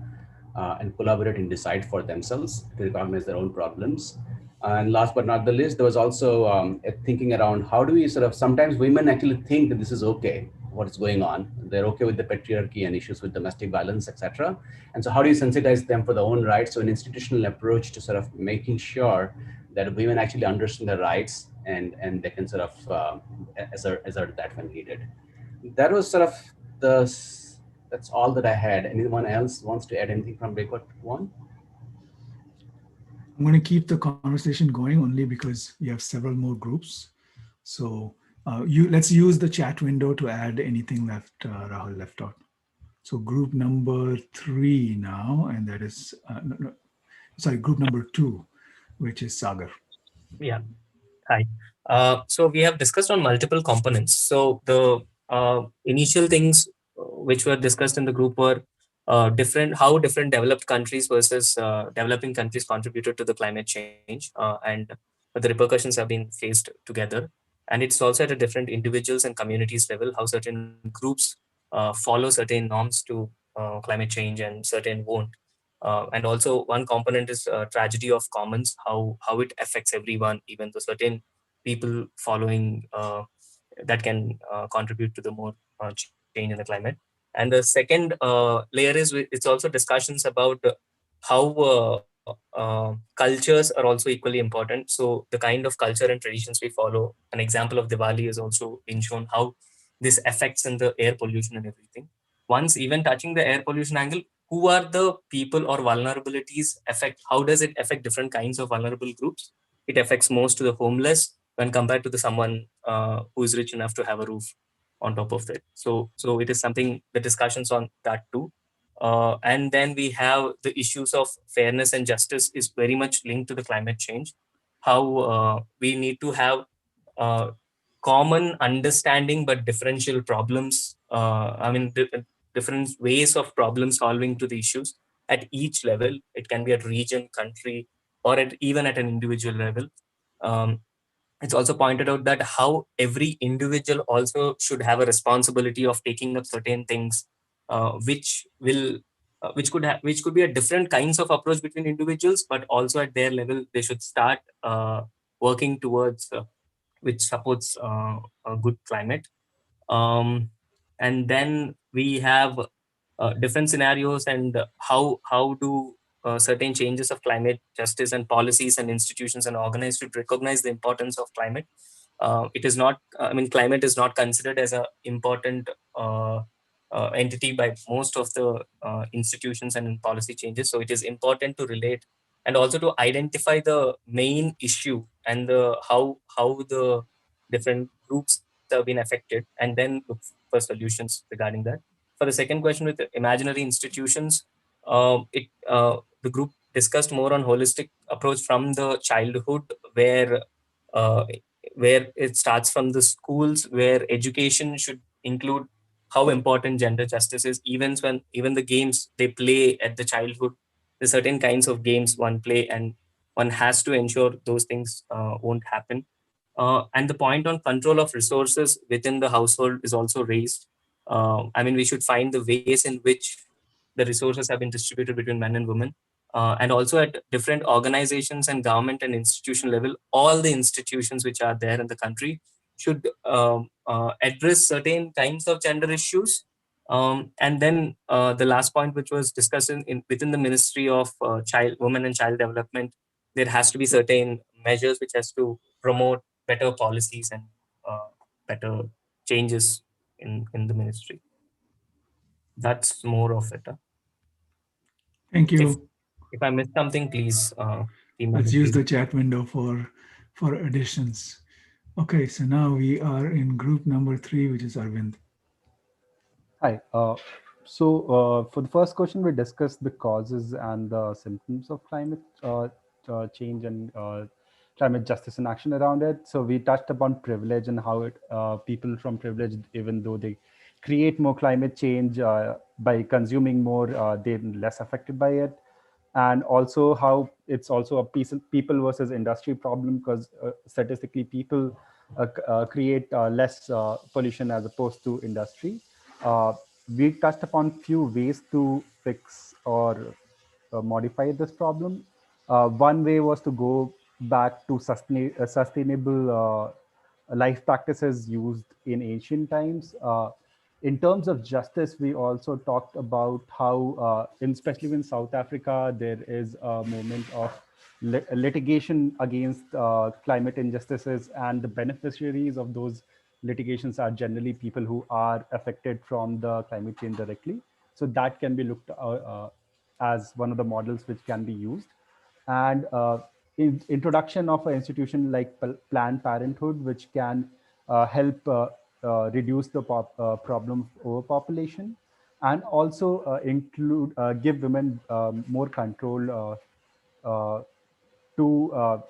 and collaborate and decide for themselves, to recognize their own problems. And last but not the least, there was also thinking around how do we sort of, sometimes women actually think that this is okay, what is going on. They're okay with the patriarchy and issues with domestic violence, etc. And so how do you sensitize them for their own rights? So an institutional approach to sort of making sure that women actually understand their rights and they can sort of assert that when needed. That was sort of that's all that I had. Anyone else wants to add anything from breakout one? I'm going to keep the conversation going only because we have several more groups. So let's use the chat window to add anything left Rahul left out. So group number 3 now, and that is, group number 2, which is Sagar. Yeah. Hi. So we have discussed on multiple components. So the initial things which were discussed in the group were how different developed countries versus developing countries contributed to the climate change, and the repercussions have been faced together. And it's also at a different individuals and communities level, how certain groups follow certain norms to climate change and certain won't. And also one component is tragedy of commons, how it affects everyone, even the certain people following that can contribute to the more change in the climate. And the second layer is it's also discussions about how cultures are also equally important. So the kind of culture and traditions we follow, an example of Diwali is also being shown, how this affects in the air pollution and everything. Once even touching the air pollution angle, who are the people or vulnerabilities affect, how does it affect different kinds of vulnerable groups? It affects most to the homeless when compared to the someone who is rich enough to have a roof on top of it. So it is something, the discussions on that too. And then we have the issues of fairness and justice is very much linked to the climate change. How we need to have uh, common understanding but differential problems. Different ways of problem solving to the issues at each level. It can be at region, country, or even at an individual level. Um, it's also pointed out that how every individual also should have a responsibility of taking up certain things, which will which could be a different kinds of approach between individuals, but also at their level they should start working towards which supports a good climate. um, and then we have different scenarios, and how do certain changes of climate justice and policies and institutions and organized should recognize the importance of climate. It is not, climate is not considered as a important entity by most of the institutions and policy changes. So it is important to relate and also to identify the main issue and the how the different groups have been affected, and then look for solutions regarding that. For the second question with the imaginary institutions, the group discussed more on holistic approach from the childhood, uh, where it starts from the schools, where education should include how important gender justice is. Even the games they play at the childhood, there's certain kinds of games one play, and one has to ensure those things won't happen. And the point on control of resources within the household is also raised. We should find the ways in which the resources have been distributed between men and women, and also at different organizations and government and institution level. All the institutions which are there in the country should address certain kinds of gender issues. And then the last point, which was discussed within the Ministry of Women and Child Development, there has to be certain measures which has to promote better policies and uh, better changes in the ministry. That's more of it. Thank If you. if I missed something, please, team Let's members, use please. the chat window for additions. Okay, so now we are in group number 3, which is Arvind. Hi. For the first question, we discussed the causes and the symptoms of climate change and climate justice and action around it. So we touched upon privilege and how people from privilege, even though they create more climate change by consuming more, they're less affected by it. And also how it's also a people versus industry problem, because statistically people create less pollution as opposed to industry. Uh, we touched upon few ways to fix or modify this problem. One way was to go back to sustainable life practices used in ancient times. In terms of justice, we also talked about how, especially in South Africa, there is a movement of litigation against climate injustices, and the beneficiaries of those litigations are generally people who are affected from the climate change directly. So that can be looked as one of the models which can be used. And introduction of an institution like Planned Parenthood, which can help reduce the problem of overpopulation, and also include give women more control to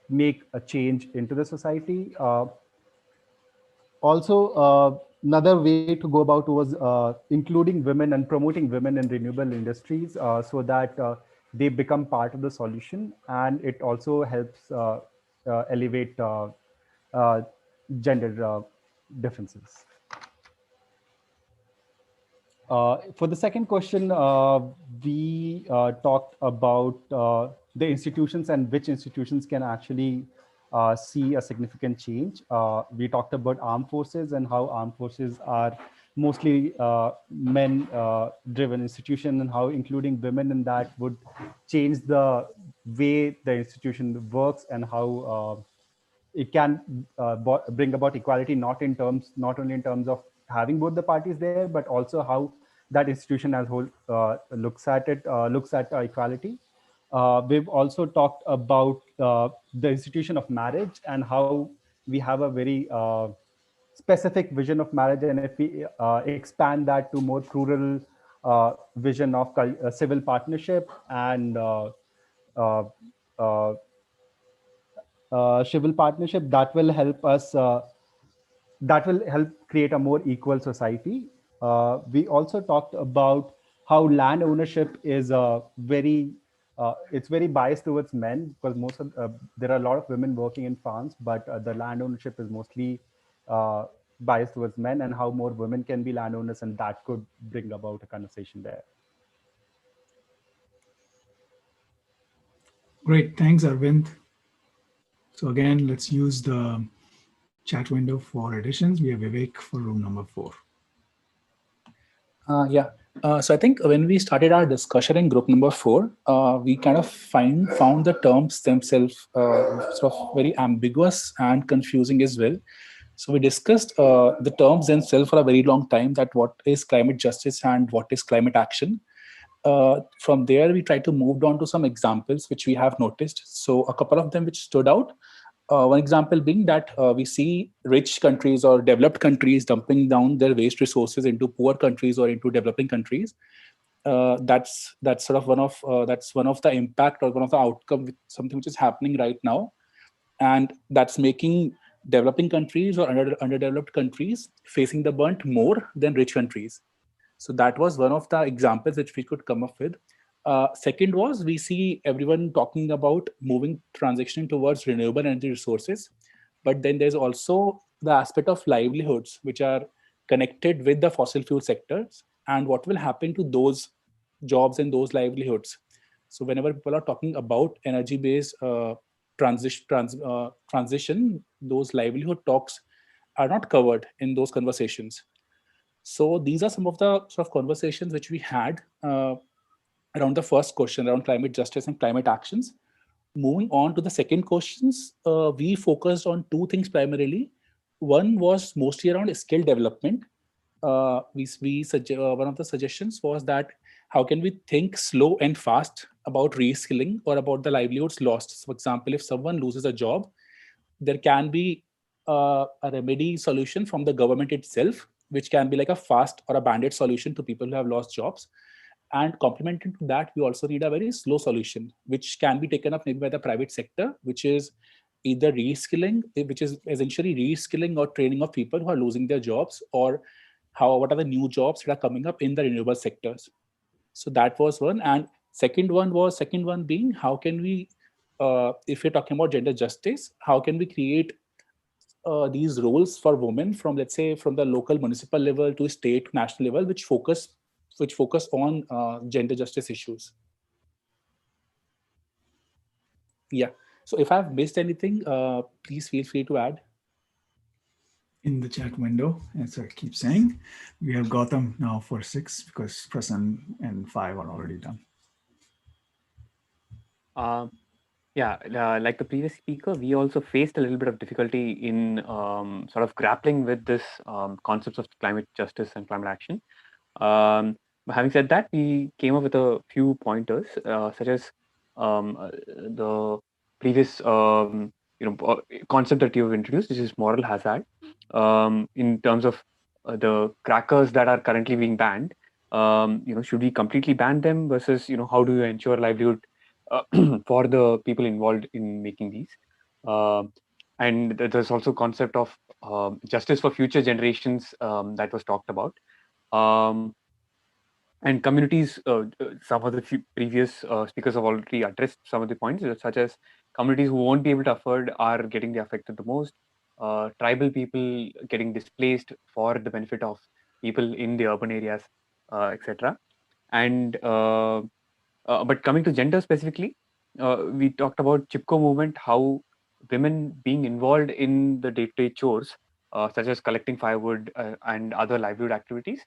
make a change into the society. Also, another way to go about was including women and promoting women in renewable industries so that they become part of the solution, and it also helps elevate uh, gender differences. For the second question, we talked about the institutions and which institutions can actually see a significant change. We talked about armed forces and how armed forces are mostly men-driven institution, and how including women in that would change the way the institution works, and how it can bring about equality, not only in terms of having both the parties there, but also how that institution as whole looks at it, looks at equality. We've also talked about the institution of marriage and how we have a very specific vision of marriage, and if we expand that to more plural vision of civil partnership and uh, uh, civil partnership, that will help create a more equal society. We also talked about how land ownership is it's very biased towards men, because there are a lot of women working in farms, but the land ownership is mostly uh, biased towards men, and how more women can be landowners, and that could bring about a conversation there. Great, thanks, Arvind. So again, let's use the chat window for additions. We have Vivek for room number 4. Yeah. So I think when we started our discussion in group number 4, we kind of found the terms themselves sort of very ambiguous and confusing as well. So we discussed the terms themselves for a very long time, that what is climate justice and what is climate action. From there, we tried to move on to some examples which we have noticed. So a couple of them which stood out. One example being that we see rich countries or developed countries dumping down their waste resources into poor countries or into developing countries. That's sort of one of the impact or one of the outcome with something which is happening right now, and that's making developing countries or underdeveloped countries facing the brunt more than rich countries. So that was one of the examples which we could come up with. Second was, we see everyone talking about moving transitioning towards renewable energy resources, but then there's also the aspect of livelihoods which are connected with the fossil fuel sectors, and what will happen to those jobs and those livelihoods. So whenever people are talking about energy-based transition, those livelihood talks are not covered in those conversations. So these are some of the sort of conversations which we had around the first question, around climate justice and climate actions. Moving on to the second questions, we focused on two things primarily. One was mostly around skill development. One of the suggestions was that how can we think slow and fast about reskilling or about the livelihoods lost. So for example, if someone loses a job, there can be a remedy solution from the government itself, which can be like a fast or a band-aid solution to people who have lost jobs. And complementing to that, we also need a very slow solution, which can be taken up maybe by the private sector, which is either reskilling, which is essentially reskilling or training of people who are losing their jobs, or what are the new jobs that are coming up in the renewable sectors. So that was one. And second one being, how can we, if you're talking about gender justice, how can we create these roles for women from, let's say, from the local municipal level to state, national level, which focus on gender justice issues. Yeah. So if I've missed anything, please feel free to add. In the chat window, as I keep saying, we have Gautam now for 6 because Prasan and 5 are already done. Yeah, like the previous speaker, we also faced a little bit of difficulty in sort of grappling with this concepts of climate justice and climate action. But having said that, we came up with a few pointers, such as the previous concept that you've introduced, which is moral hazard, in terms of the crackers that are currently being banned. Should we completely ban them versus how do you ensure livelihood for the people involved in making these? And there's also concept of justice for future generations that was talked about. And communities, some of the previous speakers have already addressed some of the points, such as communities who won't be able to afford are getting the affected the most, tribal people getting displaced for the benefit of people in the urban areas, etc. And but coming to gender specifically, we talked about Chipko movement, how women being involved in the day-to-day chores, such as collecting firewood and other livelihood activities,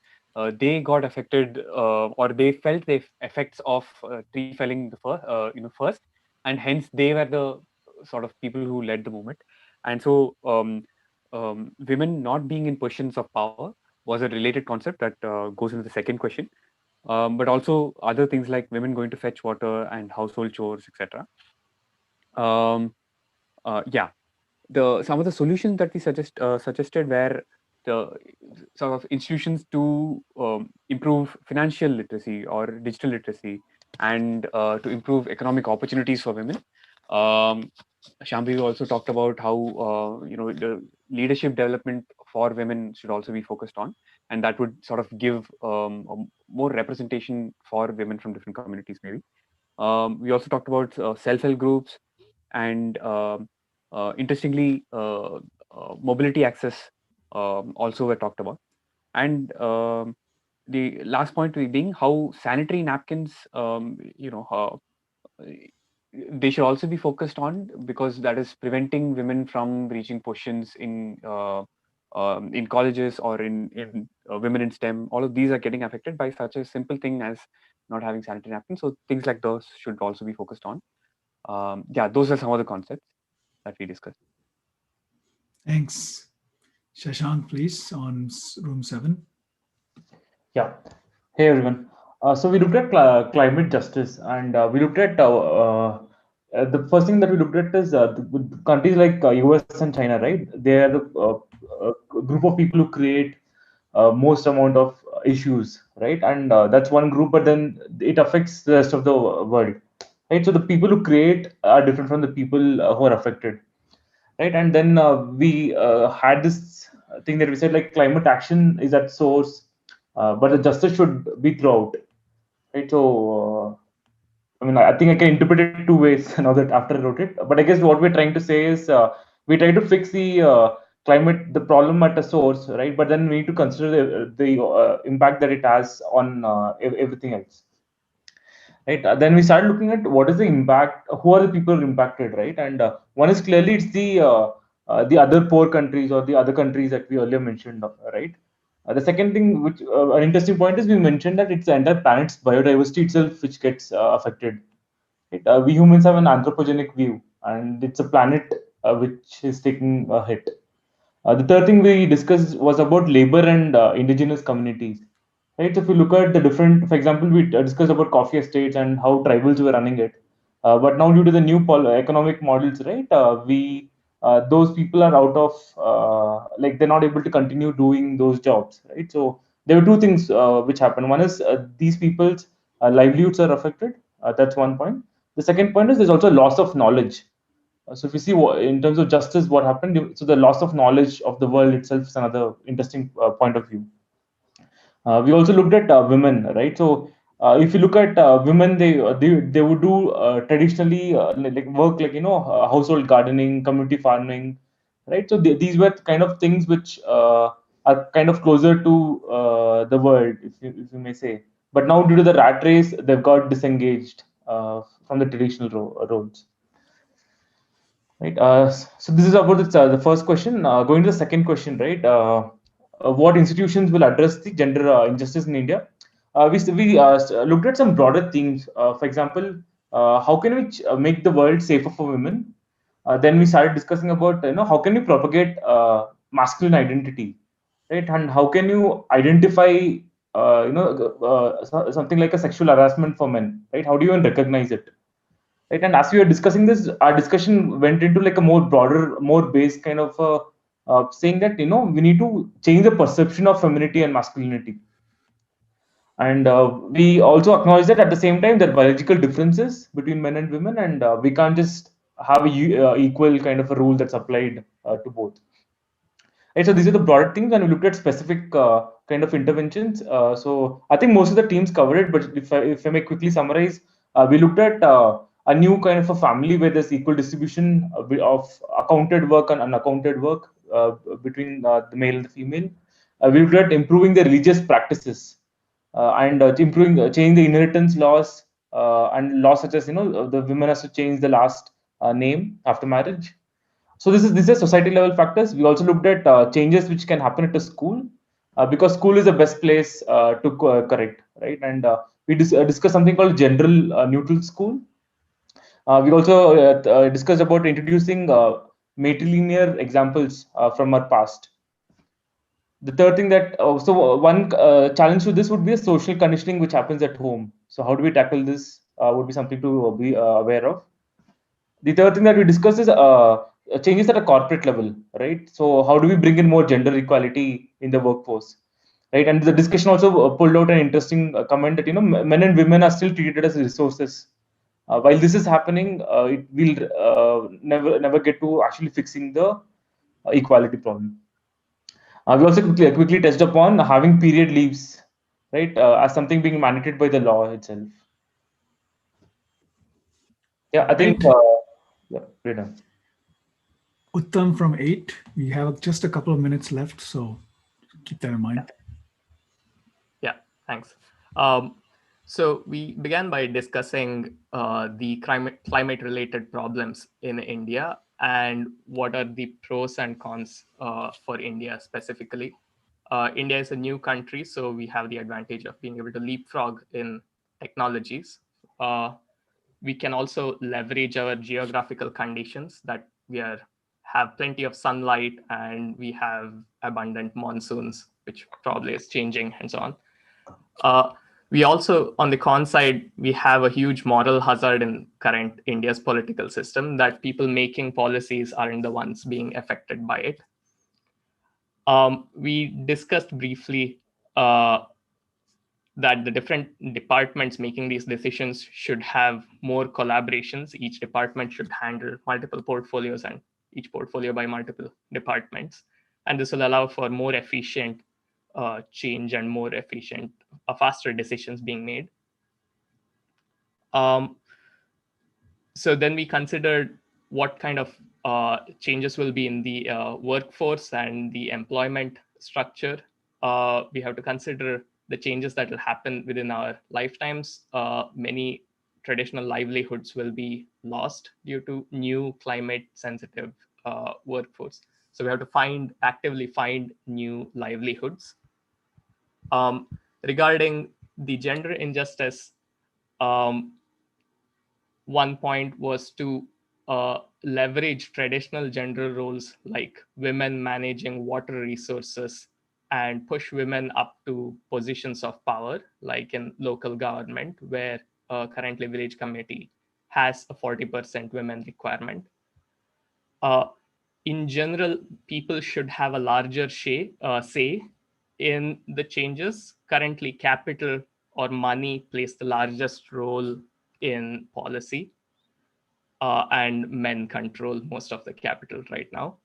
they got affected, or they felt the effects of tree felling first, and hence they were the sort of people who led the movement. And so women not being in positions of power was a related concept that goes into the second question. But also other things like women going to fetch water and household chores, etc. Yeah, some of the solutions that we suggested were the sort of institutions to improve financial literacy or digital literacy, and to improve economic opportunities for women. Shambhavi also talked about how the leadership development for women should also be focused on, and that would sort of give more representation for women from different communities. Maybe we also talked about self-help groups, and interestingly, mobility access also were talked about, and the last point being how sanitary napkins, they should also be focused on, because that is preventing women from reaching positions in colleges or in women in STEM. All of these are getting affected by such a simple thing as not having sanitary napkins. So things like those should also be focused on. Yeah, those are some of the concepts that we discussed. Thanks. Shashank, please, on room 7. Yeah. Hey everyone. So we looked at climate justice, and we looked at the first thing that we looked at is the countries like US and China, right? They are the group of people who create most amount of issues, right? And that's one group, but then it affects the rest of the world, right? So the people who create are different from the people who are affected, right? And then we had this thing that we said, like, climate action is at source, but the justice should be throughout, right? So I mean, I think I can interpret it two ways now that after I wrote it. But I guess what we're trying to say is we try to fix the climate, the problem at a source, right? But then we need to consider the impact that it has on everything else, right? Then we started looking at what is the impact, who are the people impacted, right? And one is clearly it's the other poor countries or the other countries that we earlier mentioned, right? The second thing, which an interesting point, is we mentioned that it's the entire planet's biodiversity itself which gets affected. Right? We humans have an anthropogenic view, and it's a planet which is taking a hit. The third thing we discussed was about labor and indigenous communities. Right. So if you look at the different, for example, we discussed about coffee estates and how tribals were running it. But now, due to the new economic models, right, we those people are out of like, they're not able to continue doing those jobs, right? So there were two things which happened. One is these people's livelihoods are affected. That's one point. The second point is there's also loss of knowledge. So if you see in terms of justice, what happened, so the loss of knowledge of the world itself is another interesting point of view. We also looked at women, right? So if you look at women, they would do traditionally like work, like, household gardening, community farming, right? So these were kind of things which are kind of closer to the world, if you may say. But now, due to the rat race, they've got disengaged from the traditional roles. Right. So this is about the first question. Going to the second question, right? What institutions will address the gender injustice in India? We looked at some broader themes. For example, how can we make the world safer for women? Then we started discussing about, how can we propagate masculine identity, right? And how can you identify something like a sexual harassment for men, right? How do you even recognize it? Right. And as we were discussing this, our discussion went into like a more broader, more base kind of saying that, we need to change the perception of femininity and masculinity. And we also acknowledge that at the same time there are biological differences between men and women, and we can't just have a equal kind of a rule that's applied to both. Right, so these are the broader things, and we looked at specific kind of interventions. So I think most of the teams covered it, but if I may quickly summarize, we looked at a new kind of a family where there's equal distribution of accounted work and unaccounted work between the male and the female. We looked at improving the religious practices and change the inheritance laws and laws such as, the women has to change the last name after marriage. So these are society level factors. We also looked at changes which can happen at a school, because school is the best place to correct, right? And we discussed something called general neutral school. We also discussed about introducing matrilinear examples from our past. The third thing that one challenge to this would be a social conditioning which happens at home. So how do we tackle this? Would be something to be aware of. The third thing that we discuss is changes at a corporate level, right? So how do we bring in more gender equality in the workforce, right? And the discussion also pulled out an interesting comment that men and women are still treated as resources. While this is happening, it will never get to actually fixing the equality problem. We also quickly touched upon having period leaves, right, as something being mandated by the law itself. Yeah, I think. Right. Yeah, we're done. Uttam from 8. We have just a couple of minutes left, so keep that in mind. Yeah, thanks. So we began by discussing the climate-related problems in India and what are the pros and cons for India specifically. India is a new country, so we have the advantage of being able to leapfrog in technologies. We can also leverage our geographical conditions that have plenty of sunlight and we have abundant monsoons, which probably is changing and so on. We also, on the con side, we have a huge moral hazard in current India's political system that people making policies aren't the ones being affected by it. We discussed briefly that the different departments making these decisions should have more collaborations. Each department should handle multiple portfolios and each portfolio by multiple departments. And this will allow for more efficient change and more efficient, faster decisions being made. So then we considered what kind of changes will be in the workforce and the employment structure. We have to consider the changes that will happen within our lifetimes. Many traditional livelihoods will be lost due to new climate sensitive workforce. So we have to actively find new livelihoods. Regarding the gender injustice, one point was to leverage traditional gender roles like women managing water resources and push women up to positions of power, like in local government, where currently village committee has a 40% women requirement. In general, people should have a larger say in the changes. Currently, capital or money plays the largest role in policy, and men control most of the capital right now.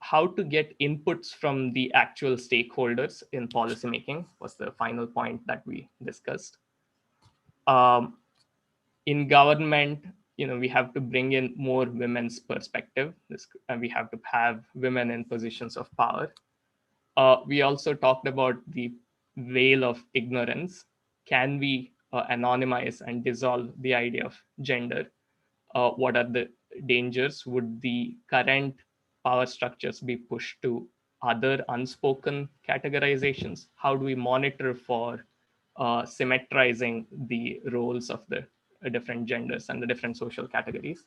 How to get inputs from the actual stakeholders in policymaking was the final point that we discussed. In government, we have to bring in more women's perspective, and we have to have women in positions of power. We also talked about the veil of ignorance. Can we anonymize and dissolve the idea of gender? What are the dangers? Would the current power structures be pushed to other unspoken categorizations? How do we monitor for symmetrizing the roles of the different genders and the different social categories?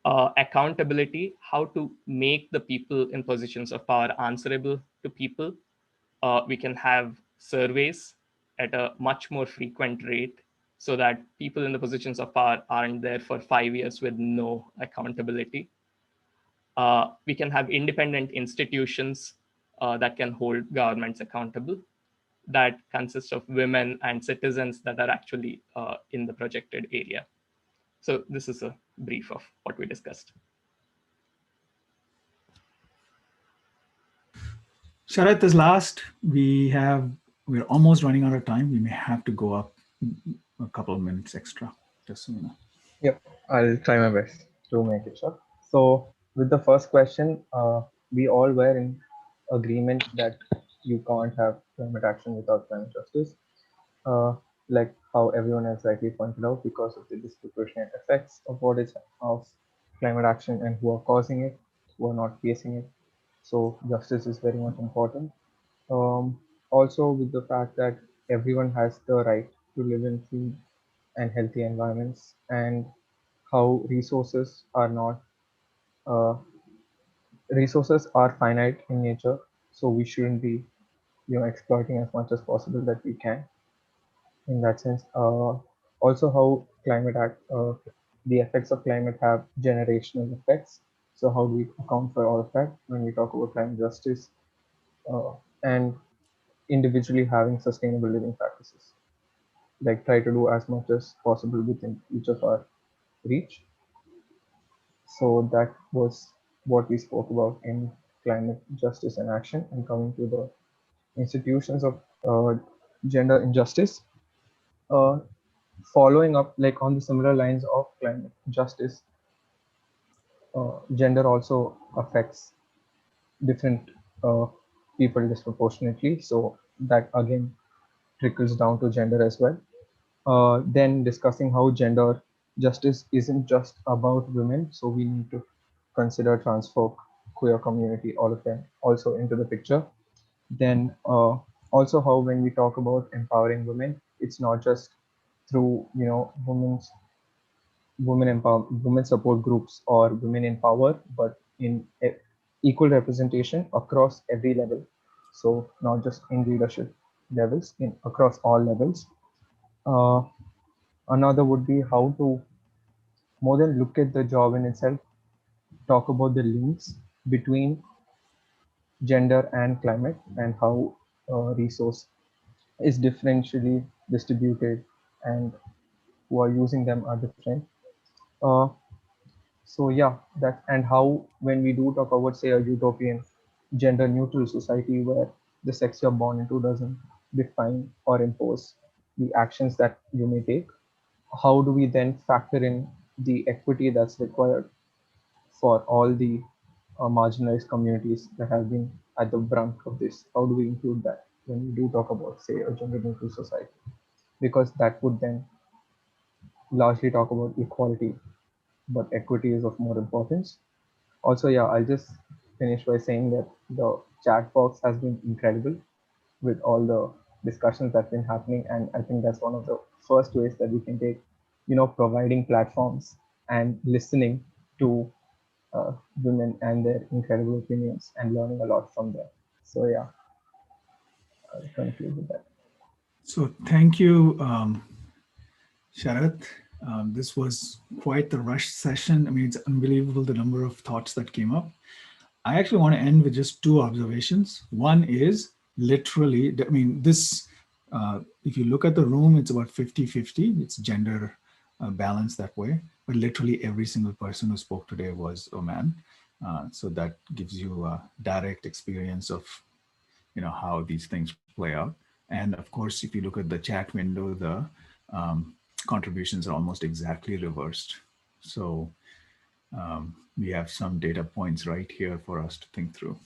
Accountability, how to make the people in positions of power answerable to people. We can have surveys at a much more frequent rate so that people in the positions of power aren't there for 5 years with no accountability. We can have independent institutions that can hold governments accountable, that consist of women and citizens that are actually in the projected area. So this is a brief of what we discussed. Sharat is last. We're almost running out of time. We may have to go up a couple of minutes extra, just so you know. Yep, I'll try my best to make it short. So, with the first question, we all were in agreement that you can't have climate action without climate justice. Like how everyone has rightly pointed out, because of the disproportionate effects of climate action and who are causing it, who are not facing it. So, justice is very much important. Also, with the fact that everyone has the right to live in clean and healthy environments, and how resources are not uh, resources are finite in nature, so we shouldn't be, exploiting as much as possible that we can in that sense. Also, how the effects of climate have generational effects. So how do we account for all of that when we talk about climate justice and individually having sustainable living practices? Like try to do as much as possible within each of our reach. So that was what we spoke about in climate justice and action. And coming to the institutions of gender injustice, uh, following up like on the similar lines of climate justice, gender also affects different people disproportionately. So that again trickles down to gender as well. Then discussing how gender justice isn't just about women, so we need to consider trans folk, queer community, all of them also into the picture. Then also how when we talk about empowering women, it's not just through women support groups or women in power, but in equal representation across every level. So not just in leadership levels, in across all levels. Uh, Another would be how to more than look at the job in itself, talk about the links between gender and climate and how resource is differentially distributed and who are using them are different. Uh, so yeah, that and how when we do talk about say a utopian gender neutral society where the sex you're born into doesn't define or impose the actions that you may take, how do we then factor in the equity that's required for all the marginalized communities that have been at the brunt of this? How do we include that when we do talk about, say, a gender neutral society? Because that would then largely talk about equality, but equity is of more importance. Also, yeah, I'll just finish by saying that the chat box has been incredible with all the discussions that's been happening. And I think that's one of the first ways that we can take, providing platforms and listening to women and their incredible opinions and learning a lot from them. So yeah, I'll conclude with that. So thank you, Sharath. This was quite the rush session. I mean, it's unbelievable the number of thoughts that came up. I actually want to end with just two observations. One is literally, I mean, this, if you look at the room, it's about 50-50. It's gender balanced that way. But literally every single person who spoke today was a man. So that gives you a direct experience of, how these things play out. And of course, if you look at the chat window, the contributions are almost exactly reversed. So we have some data points right here for us to think through.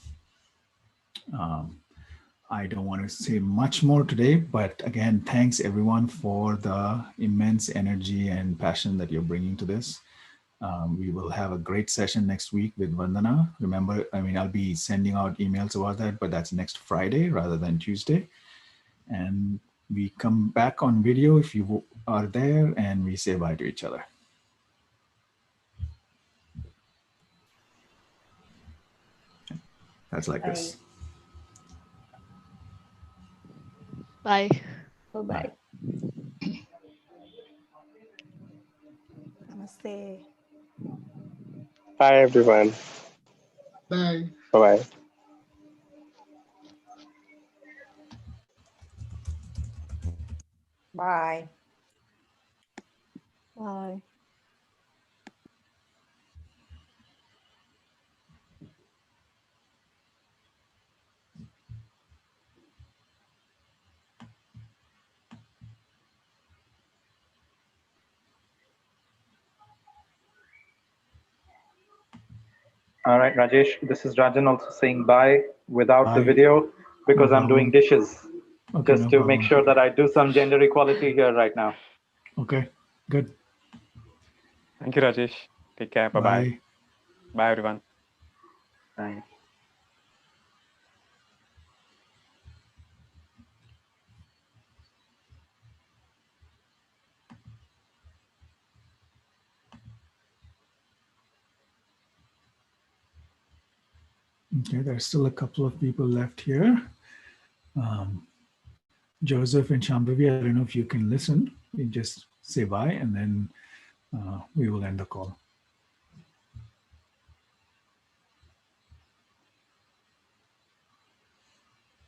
I don't want to say much more today, but again, thanks everyone for the immense energy and passion that you're bringing to this. We will have a great session next week with Vandana. Remember, I mean, I'll be sending out emails about that, but that's next Friday rather than Tuesday. And we come back on video if you are there, and we say bye to each other. That's like this. Bye. Bye-bye. Namaste. Bye, everyone. Bye. Bye-bye. Bye. Bye. All right, Rajesh, this is Rajan also saying bye without the Bye. video because No I'm doing problem. dishes Okay, just no to make problem. sure that I do some gender equality here right now. Okay, good. Thank you, Rajesh. Take care. Bye-bye. Bye. Bye, everyone. Thanks. Okay, there's still a couple of people left here. Joseph and Shambhavi, I don't know if you can listen. You just say bye and then we will end the call.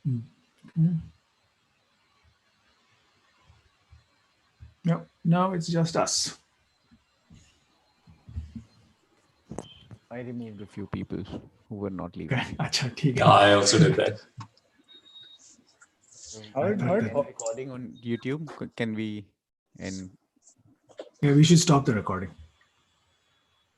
Okay. No, now it's just us. I removed a few people who were not leaving. Okay. Acha, theek Yeah, hai. I also did that. Are thought we that- recording on YouTube? Can we? And Yeah, we should stop the recording.